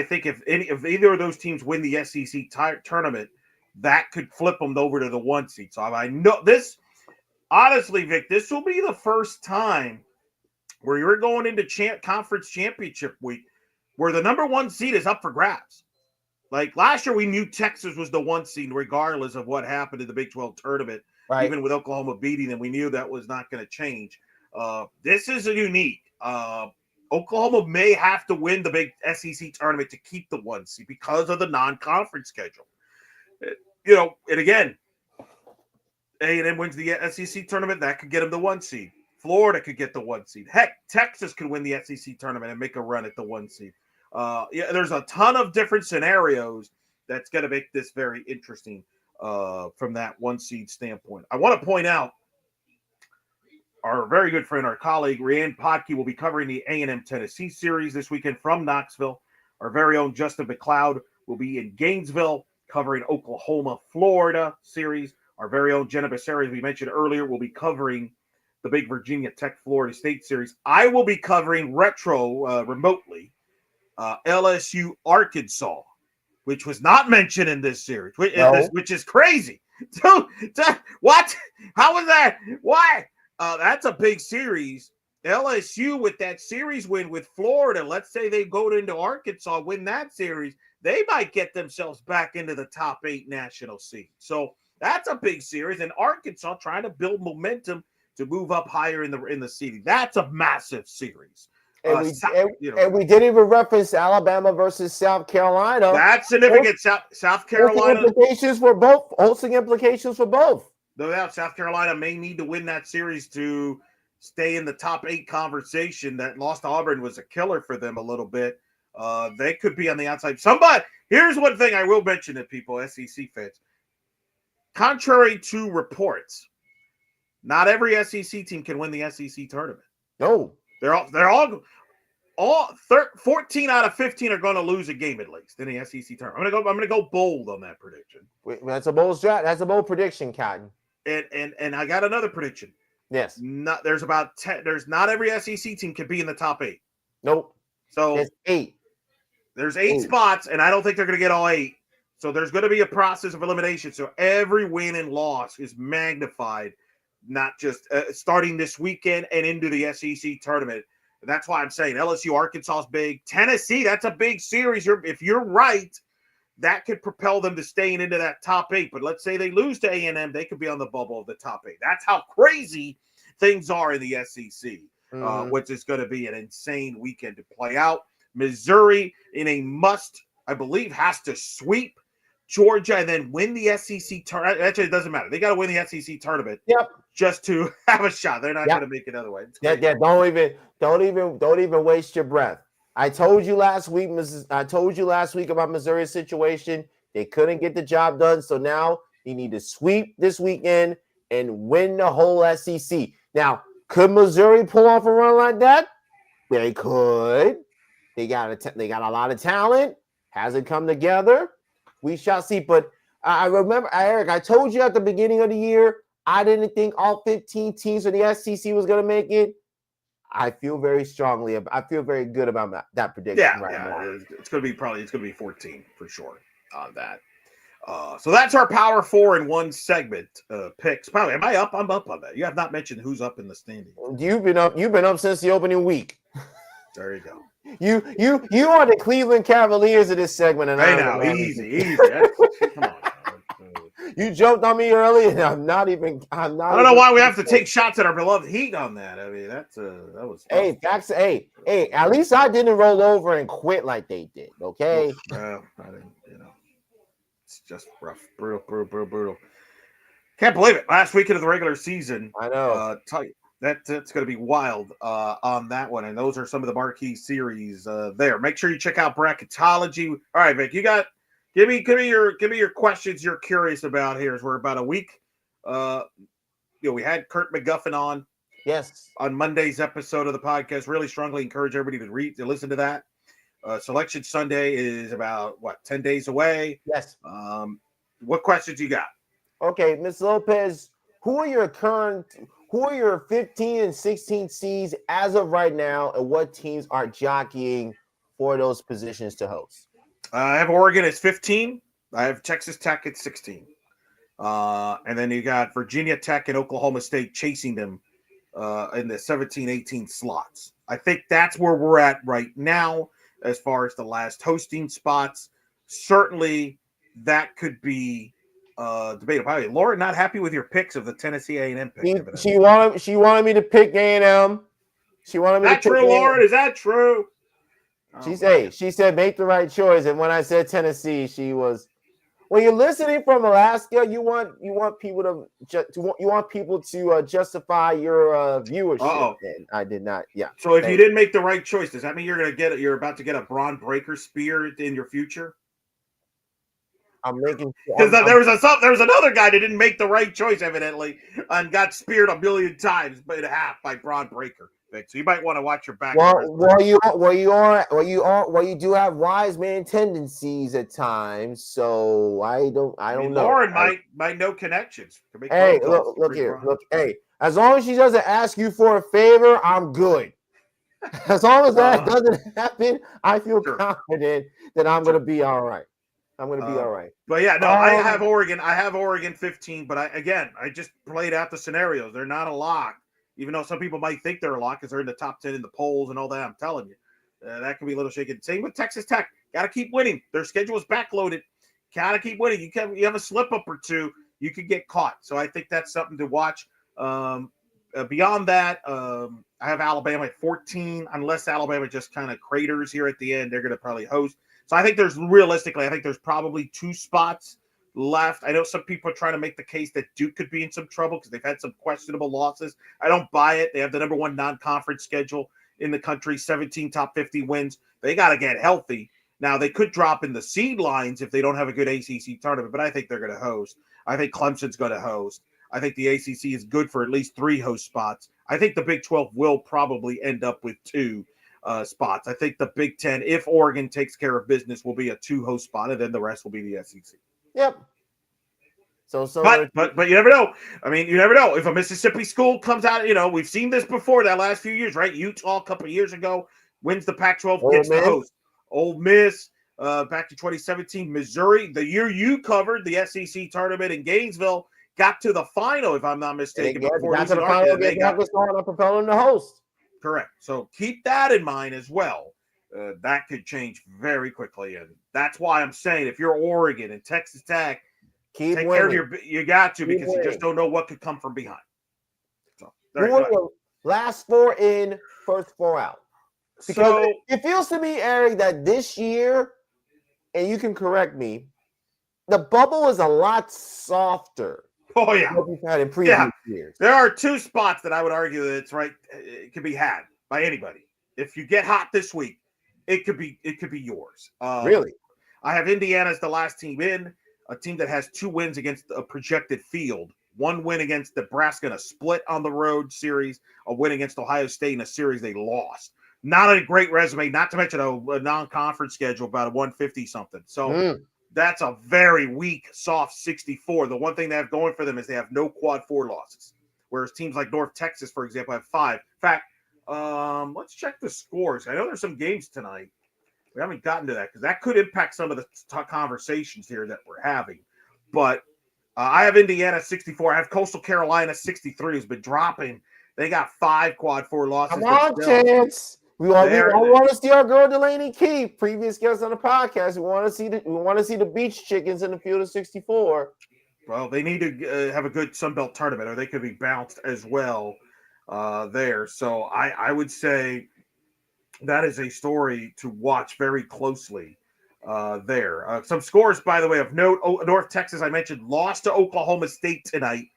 B: think if either of those teams win the SEC tournament, that could flip them over to the 1 seed. So I know this, honestly, Vic, this will be the first time where you're going into conference championship week where the number 1 seed is up for grabs. Like last year, we knew Texas was the 1 seed regardless of what happened in the Big 12 tournament. Right. Even with Oklahoma beating them, we knew that was not going to change. This is unique. Oklahoma may have to win the big SEC tournament to keep the 1 seed because of the non-conference schedule. And again, A&M wins the SEC tournament, that could get them the 1 seed. Florida could get the 1 seed. Heck, Texas could win the SEC tournament and make a run at the 1 seed. There's a ton of different scenarios that's going to make this very interesting from that 1 seed standpoint. I want to point out our very good friend, our colleague, Rhiannon Potke, will be covering the A&M Tennessee series this weekend from Knoxville. Our very own Justin McLeod will be in Gainesville covering Oklahoma, Florida series. Our very own Jenna Becerra, as we mentioned earlier, will be covering the big Virginia Tech Florida State series. I will be covering remotely LSU Arkansas, which was not mentioned in this series, which is crazy. So, what? How was that? Why? That's a big series. LSU with that series win with Florida, let's say they go into Arkansas, win that series, they might get themselves back into the top 8 national seed. So that's a big series. And Arkansas trying to build momentum to move up higher in the seeding. That's a massive series.
A: And we didn't even reference Alabama versus South Carolina.
B: That's significant. South Carolina
A: hosting implications for both.
B: No doubt, South Carolina may need to win that series to stay in the top 8 conversation. That loss to Auburn was a killer for them a little bit. They could be on the outside. Here's one thing I will mention to people, SEC fans. Contrary to reports, not every SEC team can win the SEC tournament.
A: No,
B: they're all 14 out of 15 are going to lose a game at least in the SEC tournament. I'm going to go bold on that prediction.
A: That's a bold strat. That's a bold prediction, Cotton.
B: And I got another prediction.
A: Yes.
B: There's about 10. There's not every SEC team can be in the top 8.
A: Nope.
B: So
A: there's 8.
B: There's 8 spots, and I don't think they're going to get all 8. So there's going to be a process of elimination. So every win and loss is magnified, not just starting this weekend and into the SEC tournament. And that's why I'm saying LSU, Arkansas is big. Tennessee, that's a big series. If you're right, that could propel them to staying into that top 8. But let's say they lose to A&M, they could be on the bubble of the top 8. That's how crazy things are in the SEC, which is going to be an insane weekend to play out. Missouri in a must, I believe, has to sweep Georgia and then win the SEC tournament. Actually, it doesn't matter. They got to win the SEC tournament.
A: Yep.
B: Just to have a shot. They're not going to make it otherwise.
A: Yeah. Don't even waste your breath. I told you last week about Missouri's situation. They couldn't get the job done, so now they need to sweep this weekend and win the whole SEC. Now, could Missouri pull off a run like that? They could. They got a lot of talent. Hasn't come together. We shall see. But I remember, Eric, I told you at the beginning of the year, I didn't think all 15 teams of the SEC was going to make it. I feel very very good about that prediction now.
B: It's going to be 14 for sure on that. So that's our Power 4 in one segment picks. By the way, am I up? I'm up on that. You have not mentioned who's up in the standings.
A: You've been up since the opening week.
B: There you go.
A: You are the Cleveland Cavaliers of this segment, and
B: easy. Come on.
A: You jumped on me early, and I'm not. I don't
B: know why we have to take shots at our beloved Heat on that. I mean, that was.
A: Hey, at least I didn't roll over and quit like they did. Okay.
B: Well, I didn't. It's just rough, brutal. Can't believe it. Last weekend of the regular season.
A: I know.
B: That's going to be wild on that one, and those are some of the marquee series there. Make sure you check out Bracketology. All right, Vic, you got. Give me your questions you're curious about here. As we're about a week. We had Kurt McGuffin on.
A: Yes.
B: On Monday's episode of the podcast. Really strongly encourage everybody to listen to that. Selection Sunday is about 10 days away.
A: Yes.
B: What questions you got?
A: Okay, Ms. Lopez, who are your 15 and 16 seeds as of right now, and what teams are jockeying for those positions to host?
B: I have Oregon at 15. I have Texas Tech at 16. And then you got Virginia Tech and Oklahoma State chasing them in the 17, 18 slots. I think that's where we're at right now as far as the last hosting spots. Certainly that could be debatable. Laura, not happy with your picks of the Tennessee A&M pick.
A: She wanted me to pick A&M. She wanted me to pick
B: true, Lauren? Is that true?
A: She said make the right choice, and when I said Tennessee, she was. When you're listening from Alaska, you want people to justify your viewership. And I did not. Yeah.
B: So if you didn't make the right choice, does that mean you're about to get a Braun Breaker spear in your future?
A: I'm making
B: because there was another guy that didn't make the right choice evidently and got speared a million times in half by Braun Breaker. So you might want to watch your back.
A: Well, you do have wise man tendencies at times, so I don't know.
B: Lauren might know connections.
A: Hey, look here. Hey, as long as she doesn't ask you for a favor, I'm good. As long as that doesn't happen, I feel confident that I'm going to be all right. I'm going to be all right.
B: But yeah, no, I have Oregon. I have Oregon 15, but I just played out the scenarios. They're not a lock. Even though some people might think they're a lock because they're in the top 10 in the polls and all that, I'm telling you, that can be a little shaky. Same with Texas Tech. Got to keep winning. Their schedule is backloaded. Got to keep winning. You have a slip up or two, you could get caught. So I think that's something to watch. beyond that, I have Alabama at 14. Unless Alabama just kind of craters here at the end, they're going to probably host. So I think there's probably 2 spots left. I know some people are trying to make the case that Duke could be in some trouble because they've had some questionable losses. I don't buy it. They have the number 1 non-conference schedule in the country, 17 top 50 wins. They got to get healthy. Now, they could drop in the seed lines if they don't have a good ACC tournament, but I think they're going to host. I think Clemson's going to host. I think the ACC is good for at least 3 host spots. I think the Big 12 will probably end up with 2 spots. I think the Big 10, if Oregon takes care of business, will be a 2 host spot, and then the rest will be the SEC.
A: Yep.
B: But you never know. I mean, you never know. If a Mississippi school comes out, we've seen this before that last few years, right? Utah a couple of years ago wins the Pac-12, gets the host. Ole Miss, back to 2017, Missouri, the year you covered the SEC tournament in Gainesville, got to the final, if I'm not mistaken.
A: Got to the final against Arkansas and propelled them to host.
B: Correct. So keep that in mind as well. That could change very quickly, and that's why I'm saying if you're Oregon and Texas Tech, take care of you got to, because you just don't know what could come from behind. So
A: last 4 in, first 4 out. Because it feels to me, Eric, that this year, and you can correct me, the bubble is a lot softer.
B: Oh, yeah.
A: Than what we've had in previous years.
B: There are 2 spots that I would argue that it's right. It can be had by anybody. If you get hot this week, it could be yours.
A: Really?
B: I have Indiana as the last team in, a team that has 2 wins against a projected field. 1 win against Nebraska in a split on the road series, a win against Ohio State in a series they lost. Not a great resume, not to mention a non-conference schedule, about a 150-something. So that's a very weak, soft 64. The one thing they have going for them is they have no quad 4 losses, whereas teams like North Texas, for example, have 5. In fact, let's check the scores. I know there's some games tonight. We haven't gotten to that because that could impact some of the conversations here that we're having. But I have Indiana 64. I have Coastal Carolina 63, who's been dropping. They got 5 quad 4 losses.
A: Come on, Chance. We want to see our girl Delaney Keith, previous guest on the podcast. We want to see the beach chickens in the field of 64.
B: Well, they need to have a good Sun Belt tournament, or they could be bounced as well there. So I would say that is a story to watch very closely there. Some scores, by the way, of note: North Texas, I mentioned, lost to Oklahoma State tonight,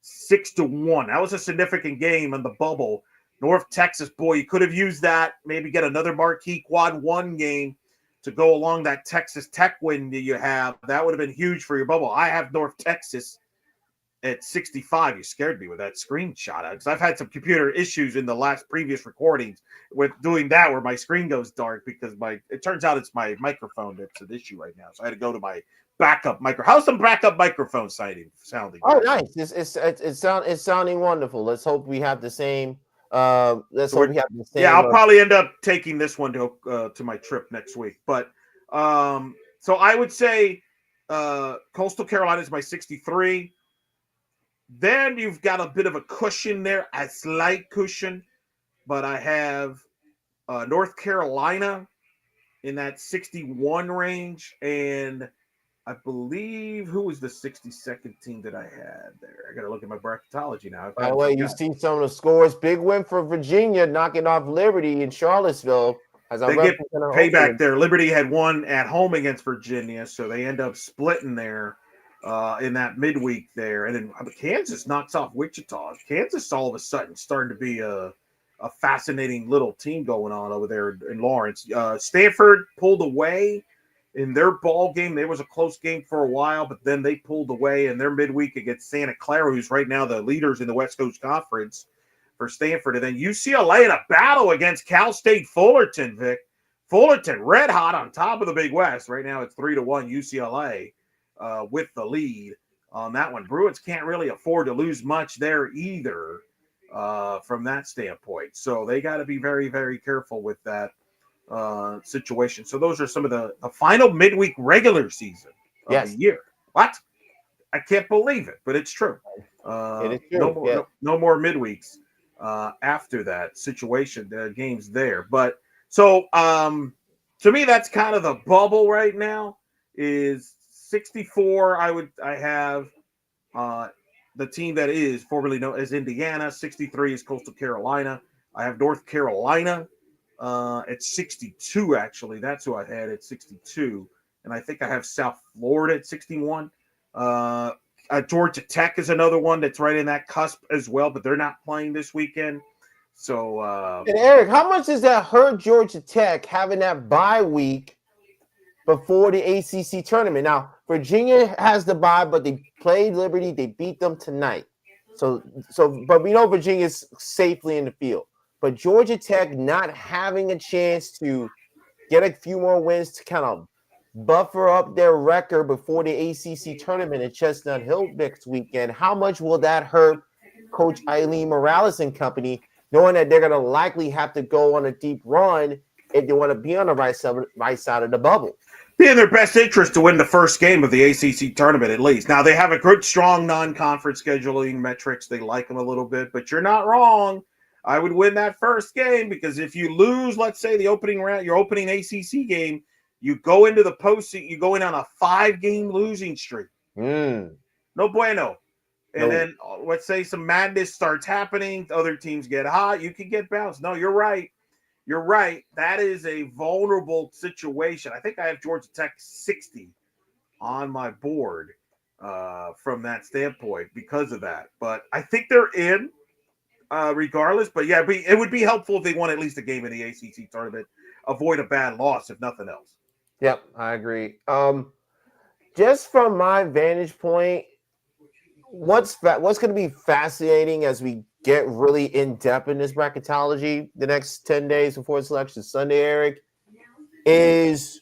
B: 6-1. That was a significant game on the bubble. North Texas, boy, you could have used that, maybe get another marquee quad 1 game to go along that Texas Tech win that you have. That would have been huge for your bubble. I have North Texas at 65. You scared me with that screenshot because I've had some computer issues in the previous recordings with doing that where my screen goes dark because it turns out it's my microphone that's an issue right now. So I had to go to my backup micro. How's the backup microphone sounding?
A: Oh, nice. It's sounding wonderful. Let's hope we have the same. I'll
B: probably end up taking this one to my trip next week. But so I would say Coastal Carolina is my 63. Then you've got a bit of a cushion there, a slight cushion, but I have North Carolina in that 61 range, and I believe who was the 62nd team that I had there? I got to look at my bracketology now.
A: By the way, you see some of the scores. Big win for Virginia, knocking off Liberty in Charlottesville.
B: They get payback there. Liberty had won at home against Virginia, so they end up splitting there in that midweek there. And then Kansas knocks off Wichita. Kansas all of a sudden starting to be a fascinating little team going on over there in Lawrence. Stanford pulled away in their ball game. There was a close game for a while, but then they pulled away in their midweek against Santa Clara, who's right now the leaders in the West Coast Conference for Stanford. And then UCLA in a battle against Cal State Fullerton, Vic. Fullerton red hot on top of the Big West. Right now it's 3-1 UCLA with the lead on that one. Bruins can't really afford to lose much there either from that standpoint. So they got to be very, very careful with that situation. So those are some of the final midweek regular season of the year. What? I can't believe it, but it's true.
A: It is true.
B: No more midweeks after that situation, games there. But so to me, that's kind of the bubble right now is 64. I have the team that is formerly known as Indiana. 63 is Coastal Carolina. I have North Carolina at 62, actually. That's who I had at 62. And I think I have South Florida at 61. Georgia Tech is another one that's right in that cusp as well, but they're not playing this weekend. So,
A: and Eric, how much does that hurt Georgia Tech having that bye week before the ACC tournament? Now, Virginia has the bye, but they played Liberty. They beat them tonight. But we know Virginia's safely in the field. But Georgia Tech not having a chance to get a few more wins to kind of buffer up their record before the ACC tournament at Chestnut Hill next weekend. How much will that hurt Coach Eileen Morales and company, knowing that they're going to likely have to go on a deep run if they want to be on the right side of the bubble?
B: Be in their best interest to win the first game of the ACC tournament at least. Now, they have a good, strong non-conference scheduling metrics. They like them a little bit, but you're not wrong. I would win that first game because if you lose, let's say, the opening round, your opening ACC game, you go into the postseason, you go in on a 5-game losing streak. No bueno. And then let's say some madness starts happening, other teams get hot, you can get bounced. No, you're right. You're right. That is a vulnerable situation. I think I have Georgia Tech 60 on my board from that standpoint because of that. But I think they're in regardless. But yeah, it would be helpful if they won at least a game in the ACC tournament. Avoid a bad loss, if nothing else.
A: Yep, I agree. Just from my vantage point, what's going to be fascinating as we get really in-depth in this bracketology the next 10 days before Selection Sunday, Eric, is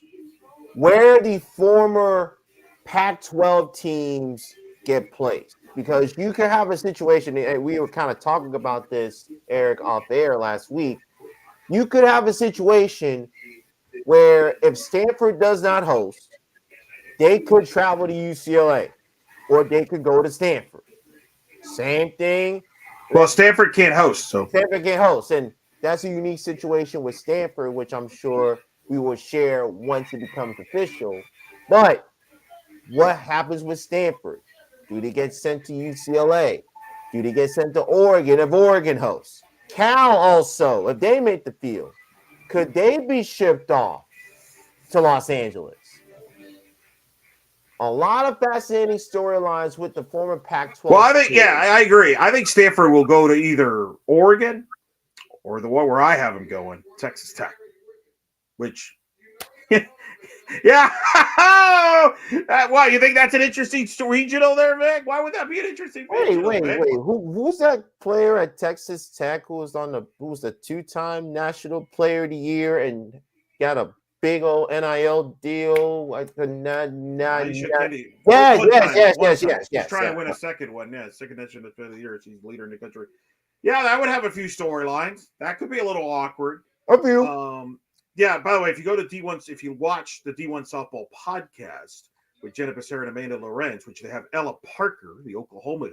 A: where the former Pac-12 teams get placed. Because you can have a situation, and we were kind of talking about this, Eric, off air last week. You could have a situation where if Stanford does not host, they could travel to UCLA or they could go to Stanford. Same thing.
B: Well, Stanford can't host. So
A: Stanford can't host. And that's a unique situation with Stanford, which I'm sure we will share once it becomes official. But what happens with Stanford? Do they get sent to UCLA? Do they get sent to Oregon if Oregon hosts? Cal also, if they make the field, could they be shipped off to Los Angeles? A lot of fascinating storylines with the former Pac-12.
B: Well, I agree. I think Stanford will go to either Oregon or the one where I have them going, Texas Tech, which, yeah. Why, you think that's an interesting regional there, Vic? Why would that be an interesting regional?
A: Wait. Who's that player at Texas Tech who was the 2-time National Player of the Year and got a big old NIL deal? Like yes.
B: He's trying to win a second one. Yeah, second National Player of the Year. He's leader in the country. Yeah, that would have a few storylines. That could be a little awkward.
A: A few.
B: Yeah, by the way, if you go to D1, if you watch the D1 Softball podcast with Jenna Becerra and Amanda Lorenz, which they have Ella Parker, the Oklahoma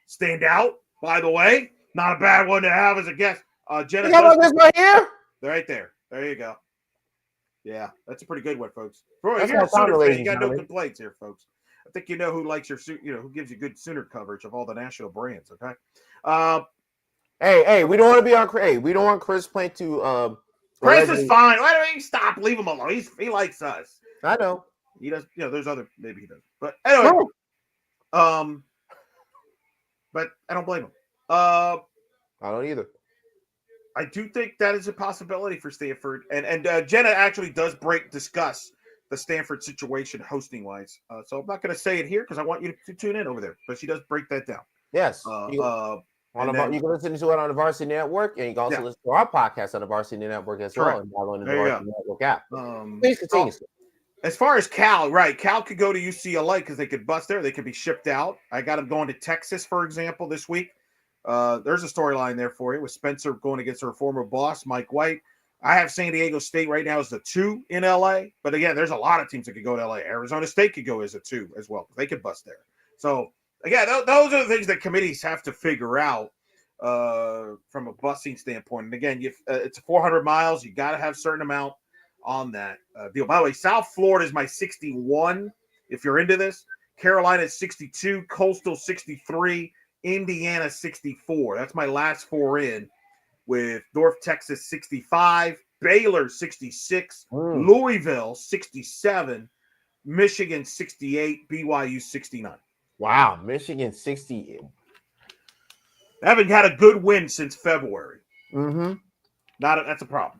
B: standout, by the way, not a bad one to have as a guest. Jenna,
A: this right here?
B: Right there. There you go. Yeah, that's a pretty good one, folks. If you're a Sooner fan, you got no complaints here, folks. I think you know who likes your, who gives you good Sooner coverage of all the national brands. Okay.
A: Hey, we don't want to be on. Hey, we don't want Chris Plain to.
B: Chris is fine. Why don't you stop? Leave him alone. He likes us.
A: I know.
B: He does. There's other. Maybe he does. But anyway. But I don't blame him.
A: I don't either.
B: I do think that is a possibility for Stanford, and Jenna actually does discuss the Stanford situation hosting wise. So I'm not going to say it here because I want you to tune in over there. But she does break that down.
A: Yes. You can listen to it on the Varsity Network, and you can also listen to our podcast on the Varsity Network as well, and download the Varsity Network app. Please continue.
B: As far as Cal, right? Cal could go to UCLA because they could bust there. They could be shipped out. I got them going to Texas, for example, this week. There's a storyline there for you with Spencer going against her former boss, Mike White. I have San Diego State right now as the 2 in LA. But again, there's a lot of teams that could go to LA. Arizona State could go as a 2 as well. They could bust there. So, again, those are the things that committees have to figure out from a busing standpoint. And again, it's 400 miles. You got to have a certain amount on that deal. By the way, South Florida is my 61. If you're into this, Carolina is 62, Coastal 63, Indiana 64. That's my last four in, with North Texas 65, Baylor 66, Louisville 67, Michigan 68, BYU 69.
A: Wow, Michigan 68.
B: They haven't had a good win since February.
A: Mm-hmm.
B: That's a problem.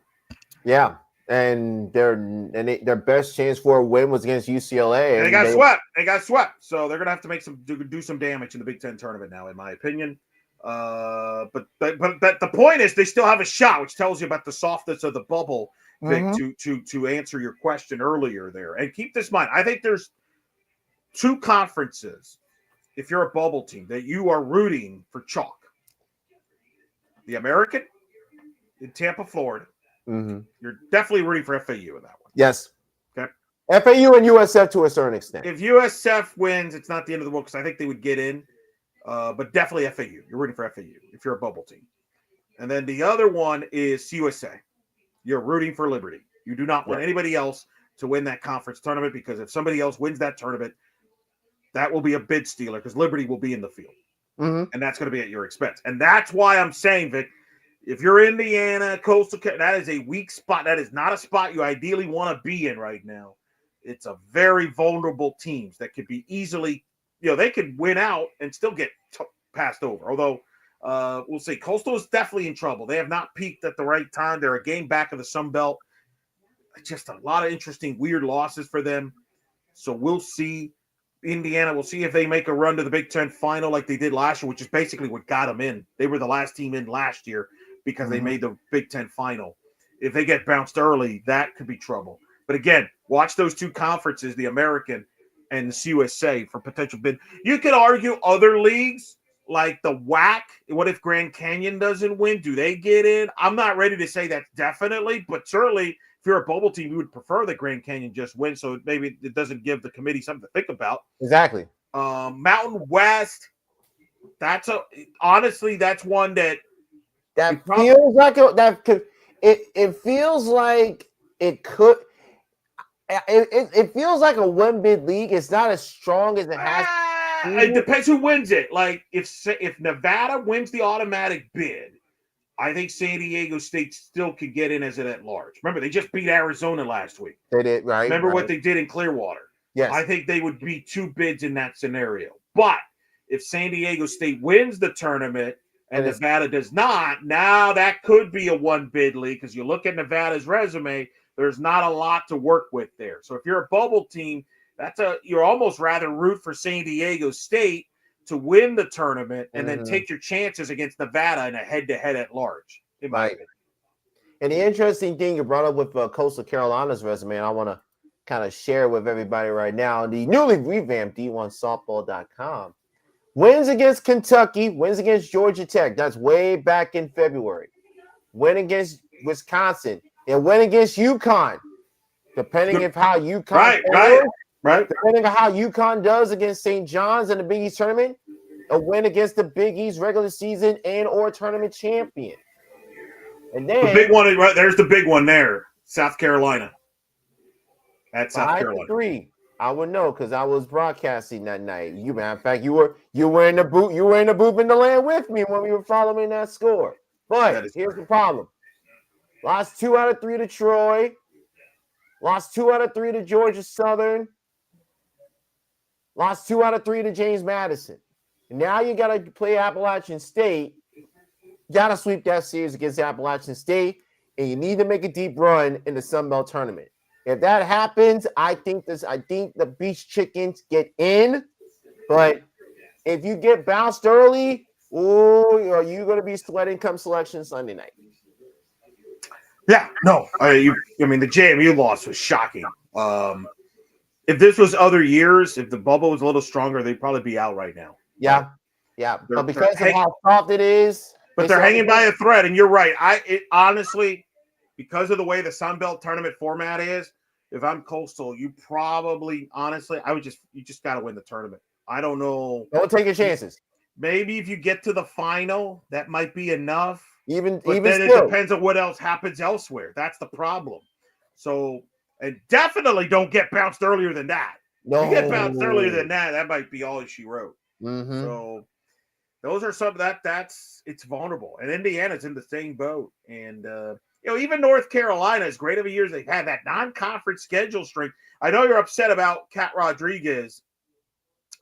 A: Yeah, and their best chance for a win was against UCLA,
B: and they got swept. They got swept, so they're gonna have to make do some damage in the Big Ten tournament now, in my opinion. But the point is, they still have a shot, which tells you about the softness of the bubble, Vic, to answer your question earlier there. And keep this in mind, I think there's two conferences, if you're a bubble team, that you are rooting for chalk. The American in Tampa, Florida.
A: Mm-hmm.
B: You're definitely rooting for FAU in that one.
A: Yes.
B: Okay.
A: FAU and USF to a certain extent.
B: If USF wins, it's not the end of the world, because I think they would get in. But definitely FAU. You're rooting for FAU if you're a bubble team. And then the other one is USA. You're rooting for Liberty. You do not want anybody else to win that conference tournament, because if somebody else wins that tournament, that will be a bid stealer, because Liberty will be in the field.
A: Mm-hmm.
B: And that's going to be at your expense. And that's why I'm saying, Vic, if you're Indiana, Coastal, that is a weak spot. That is not a spot you ideally want to be in right now. It's a very vulnerable teams that could be easily, they could win out and still get passed over. Although, we'll see. Coastal is definitely in trouble. They have not peaked at the right time. They're a game back of the Sun Belt. Just a lot of interesting, weird losses for them. So we'll see. Indiana, we'll see if they make a run to the Big Ten final like they did last year, which is basically what got them in. They were the last team in last year because they made the Big Ten final. If they get bounced early, that could be trouble. But again, watch those two conferences, the American and the CUSA, for potential bid. You could argue other leagues like the WAC. What if Grand Canyon doesn't win? Do they get in? I'm not ready to say that definitely, but certainly if you're a bubble team, you would prefer that Grand Canyon just win, so maybe it doesn't give the committee something to think about.
A: Exactly.
B: Mountain West, honestly, that's one that
A: feels like it feels like it could. It feels like a one bid league. It's not as strong as it has.
B: It depends who wins it. Like if Nevada wins the automatic bid, I think San Diego State still could get in as an at-large. Remember, they just beat Arizona last week.
A: They did, right?
B: Remember what they did in Clearwater?
A: Yes.
B: I think they would be two bids in that scenario. But if San Diego State wins the tournament and Nevada does not, now that could be a one-bid league, because you look at Nevada's resume, there's not a lot to work with there. So if you're a bubble team, you're almost rather root for San Diego State to win the tournament and then take your chances against Nevada in a head-to-head at large, in my opinion.
A: And the interesting thing you brought up with Coastal Carolina's resume, and I want to kind of share with everybody right now, the newly revamped D1softball.com. Wins against Kentucky, wins against Georgia Tech. That's way back in February. Win against Wisconsin. And win against UConn. Depending on how UConn
B: Right.
A: Depending on how UConn does against St. John's in the Big East tournament, a win against the Big East regular season and or tournament champion. And then
B: the big one, right there's the big one there, South Carolina. At South Carolina.
A: 5-3. I would know because I was broadcasting that night. Matter of fact, you were in the booth. You were in the booth in the land with me when we were following that score. But here's the problem: lost 2 out of 3 to Troy. Lost 2 out of 3 to Georgia Southern. Lost 2 out of 3 to James Madison. And now you got to play Appalachian State. You got to sweep that series against Appalachian State, and you need to make a deep run in the Sun Belt tournament. If that happens, I think the Beach Chickens get in. But if you get bounced early, are you going to be sweating come selection Sunday night?
B: Yeah, no. The JMU loss was shocking. If this was other years, if the bubble was a little stronger, they'd probably be out right now.
A: Yeah. But because of how soft it is.
B: But they're hanging by a thread, and you're right. Honestly, because of the way the Sun Belt tournament format is, if I'm Coastal, you just got to win the tournament. I don't know.
A: Don't take your chances.
B: Maybe if you get to the final, that might be enough.
A: Even
B: then
A: still.
B: It depends on what else happens elsewhere. That's the problem. So, and definitely don't get bounced earlier than that.
A: No.
B: If you get bounced earlier than that, that might be all she wrote.
A: Mm-hmm.
B: So Those are some it's vulnerable. And Indiana's in the same boat. And even North Carolina, as great of a year as they've had, that non-conference schedule strength. I know you're upset about Cat Rodriguez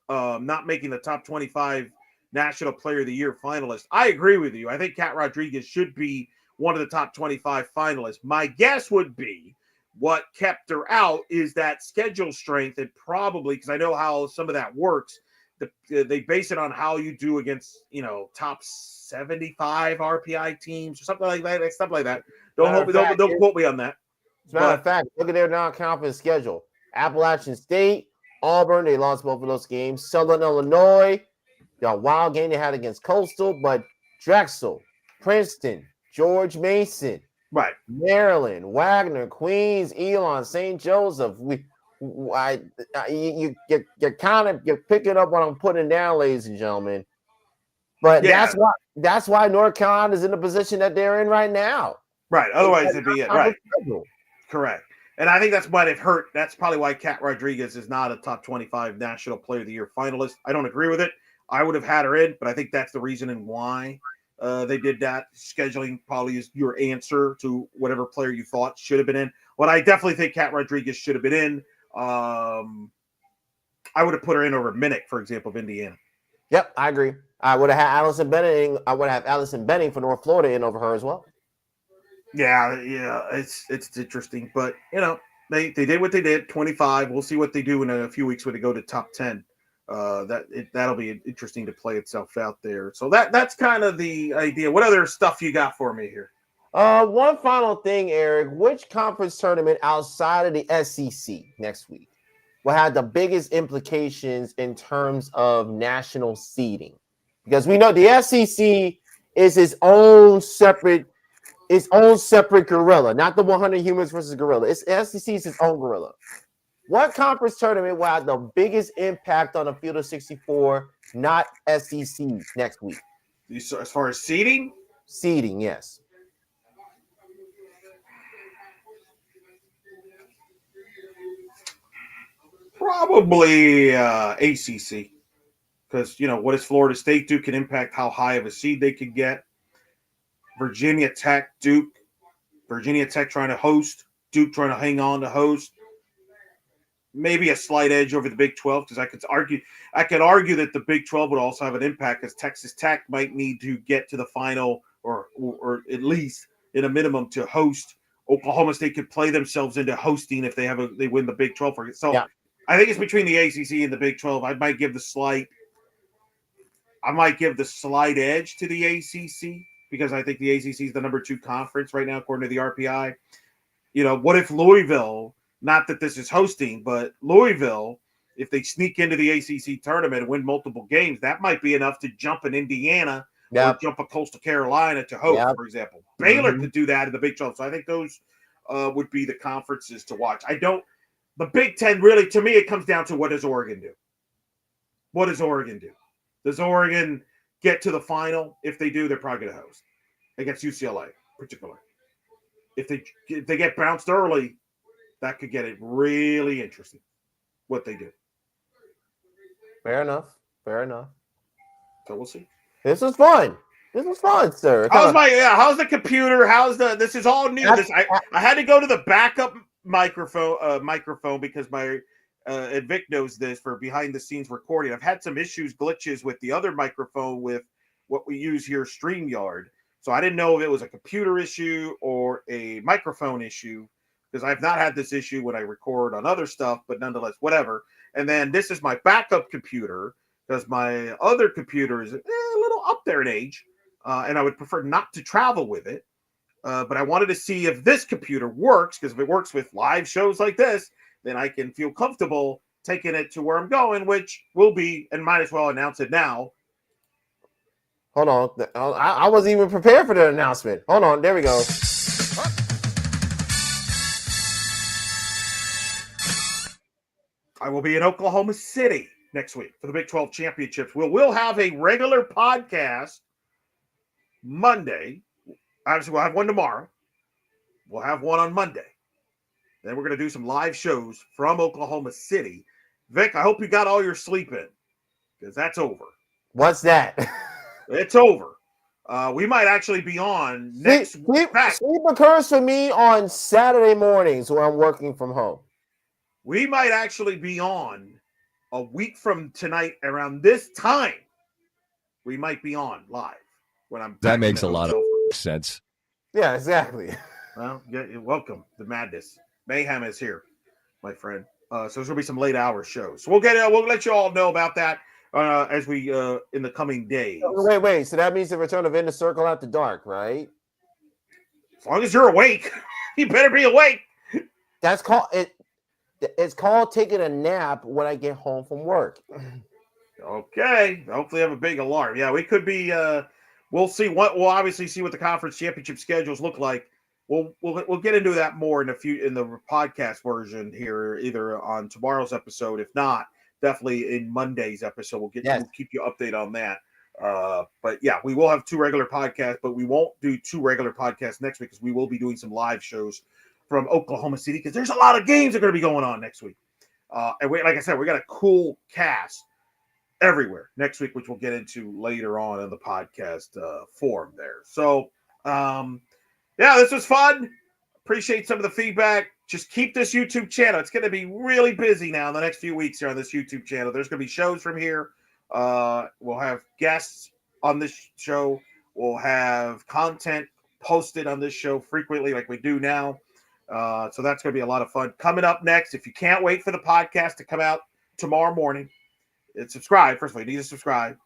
B: not making the top 25 National Player of the Year finalist. I agree with you. I think Cat Rodriguez should be one of the top 25 finalists. My guess would be what kept her out is that schedule strength, and probably because I know how some of that works. They base it on how you do against top 75 RPI teams or something like that. Stuff like that. Don't quote me on that.
A: As a matter of fact, look at their non-conference schedule. Appalachian State, Auburn, they lost both of those games. Southern Illinois, the wild game they had against Coastal, but Drexel, Princeton, George Mason,
B: right,
A: Maryland, Wagner, Queens, Elon, St. Joseph. You're picking up what I'm putting down, ladies and gentlemen. But that's why North Carolina is in the position that they're in right now.
B: Right. Otherwise, it'd be it. Right. Correct. And I think that's why they've hurt. That's probably why Cat Rodriguez is not a top 25 National Player of the Year finalist. I don't agree with it. I would have had her in, but I think that's the reason why they did that. Scheduling probably is your answer to whatever player you thought should have been in. But I definitely think Cat Rodriguez should have been in. I would have put her in over Minnick, for example, of Indiana.
A: Yep, I agree. I would have had Allison Benning. I would have Allison Benning for North Florida in over her as well.
B: Yeah, it's interesting, but they did what they did. 25. We'll see what they do in a few weeks when they go to top 10. That'll be interesting to play itself out there. So that's kind of the idea. What other stuff you got for me here?
A: One final thing, Eric. Which conference tournament outside of the SEC next week will have the biggest implications in terms of national seeding? Because we know the SEC is its own separate gorilla, not the 100 humans versus gorilla. It's SEC is its own gorilla. What conference tournament will have the biggest impact on the field of 64, not SEC next week?
B: As far as seeding?
A: Seeding, yes.
B: Probably ACC. Because, what does Florida State do can impact how high of a seed they could get. Virginia Tech, Duke. Virginia Tech trying to host. Duke trying to hang on to host. Maybe a slight edge over the Big 12, because I could argue that the Big 12 would also have an impact, because Texas Tech might need to get to the final or at least in a minimum to host. Oklahoma State could play themselves into hosting if they win the Big 12 for it. So yeah. I think it's between the ACC and the Big 12. I might give the slight edge to the ACC, because I think the ACC is the number 2 conference right now according to the RPI. What if Louisville? Not that this is hosting, but Louisville, if they sneak into the ACC tournament and win multiple games, that might be enough to jump an Indiana or jump a Coastal Carolina to host, for example. Baylor could do that in the Big 12. So I think those would be the conferences to watch. The Big 10, really, to me, it comes down to what does Oregon do? What does Oregon do? Does Oregon get to the final? If they do, they're probably going to host against UCLA, particularly. If they get bounced early, that could get it really interesting, what they do.
A: Fair enough.
B: So we'll see.
A: This was fun, sir.
B: How's the computer? This is all new. I had to go to the backup microphone because my and Vic knows this for behind the scenes recording. I've had some glitches with the other microphone with what we use here, StreamYard. So I didn't know if it was a computer issue or a microphone issue, because I've not had this issue when I record on other stuff, but nonetheless, whatever. And then this is my backup computer, because my other computer is a little up there in age, and I would prefer not to travel with it. But I wanted to see if this computer works, because if it works with live shows like this, then I can feel comfortable taking it to where I'm going, which will be, and might as well announce it now.
A: Hold on. I wasn't even prepared for the announcement. Hold on. There we go.
B: I will be in Oklahoma City next week for the Big 12 championships. We'll have a regular podcast Monday. Obviously, we'll have one tomorrow. We'll have one on Monday. Then we're going to do some live shows from Oklahoma City. Vic, I hope you got all your sleep in, because that's over.
A: What's that?
B: It's over. We might actually be on next week.
A: Sleep occurs for me on Saturday mornings when I'm working from home.
B: We might actually be on a week from tonight around this time. We might be on live when I'm.
C: That makes a lot of sense.
A: Yeah, exactly.
B: Well, you're welcome. The madness, mayhem is here, my friend. So there's gonna be some late hour shows. So we'll let you all know about that as we in the coming days.
A: Wait. So that means the return of Inner Circle After Dark, right?
B: As long as you're awake, you better be awake.
A: That's called it. It's called taking a nap when I get home from work.
B: Okay. Hopefully, have a big alarm. Yeah, we could be. We'll see we'll obviously see what the conference championship schedules look like. We'll get into that more in the podcast version here, either on tomorrow's episode. If not, definitely in Monday's episode. We'll keep you updated on that. But yeah, we will have 2 regular podcasts, but we won't do 2 regular podcasts next week because we will be doing some live shows from Oklahoma City because there's a lot of games that are going to be going on next week. And like I said, we got a cool cast everywhere next week, which we'll get into later on in the podcast forum there. So, yeah, this was fun. Appreciate some of the feedback. Just keep this YouTube channel. It's going to be really busy now in the next few weeks here on this YouTube channel. There's going to be shows from here. We'll have guests on this show. We'll have content posted on this show frequently like we do now. So that's going to be a lot of fun. Coming up next, if you can't wait for the podcast to come out tomorrow morning, and subscribe. First of all, you need to subscribe.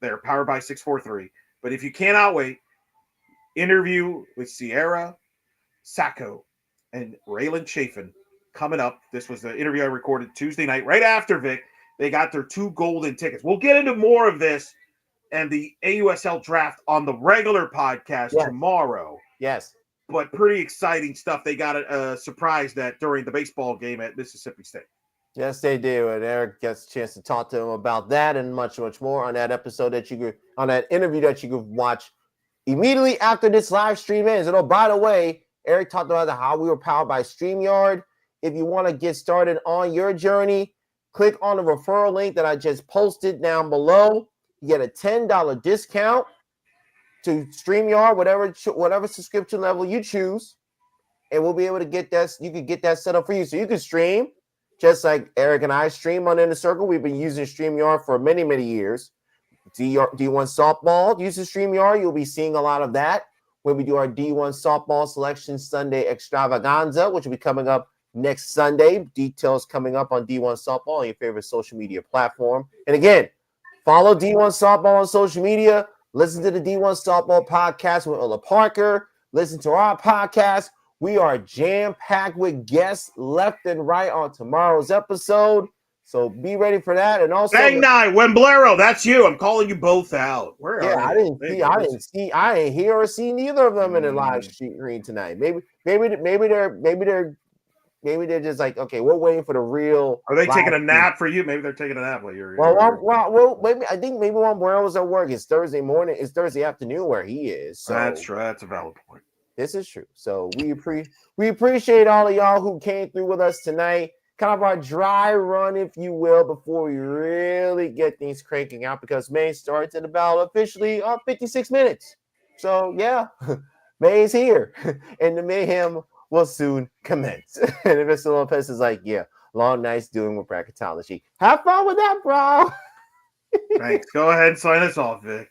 B: They're powered by 643. But if you cannot wait, interview with Sierra, Sacco, and Raylan Chafin coming up. This was the interview I recorded Tuesday night, right after Vic. They got their 2 golden tickets. We'll get into more of this and the AUSL draft on the regular podcast tomorrow.
A: Yes.
B: But pretty exciting stuff. They got a surprise that during the baseball game at Mississippi State.
A: Yes, they do. And Eric gets a chance to talk to him about that and much, much more on that episode on that interview that you could watch immediately after this live stream ends. And by the way, Eric talked about how we were powered by StreamYard. If you want to get started on your journey, click on the referral link that I just posted down below. You get a $10 discount to StreamYard, whatever subscription level you choose. And we'll be able to get that. You can get that set up for you. So you can stream just like Eric and I stream on Inner Circle. We've been using StreamYard for many, many years. D1 softball uses StreamYard. You'll be seeing a lot of that when we do our D1 softball selection Sunday extravaganza, which will be coming up next Sunday. Details coming up on D1 softball on your favorite social media platform. And again, follow D1 softball on social media. Listen to the D1 softball podcast with Ulla Parker. Listen to our podcast. We are jam-packed with guests left and right on tomorrow's episode. So be ready for that. And also,
B: Bang Nine, Wemblero, that's you. I'm calling you both out. Where are
A: I didn't hear or see neither of them in the live stream tonight. Maybe they're just like, okay, we're waiting for the real.
B: Are they taking a nap for you? Maybe they're taking a nap while you're.
A: Well, maybe I think Wemblero was at work. It's Thursday morning. It's Thursday afternoon where he is. So
B: that's true. That's a valid point.
A: This is true. So we appreciate all of y'all who came through with us tonight. Kind of our dry run, if you will, before we really get things cranking out, because May starts in about officially 56 minutes. So yeah, May's here, and the mayhem will soon commence. And Mr. Lopez is like, yeah, long nights doing with Bracketology. Have fun with that, bro.
B: Thanks. Go ahead and sign us off, Vic.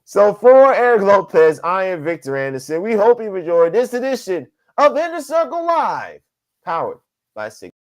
A: So for Eric Lopez, I am Victor Anderson. We hope you enjoyed this edition of Inner Circle Live, powered by 6.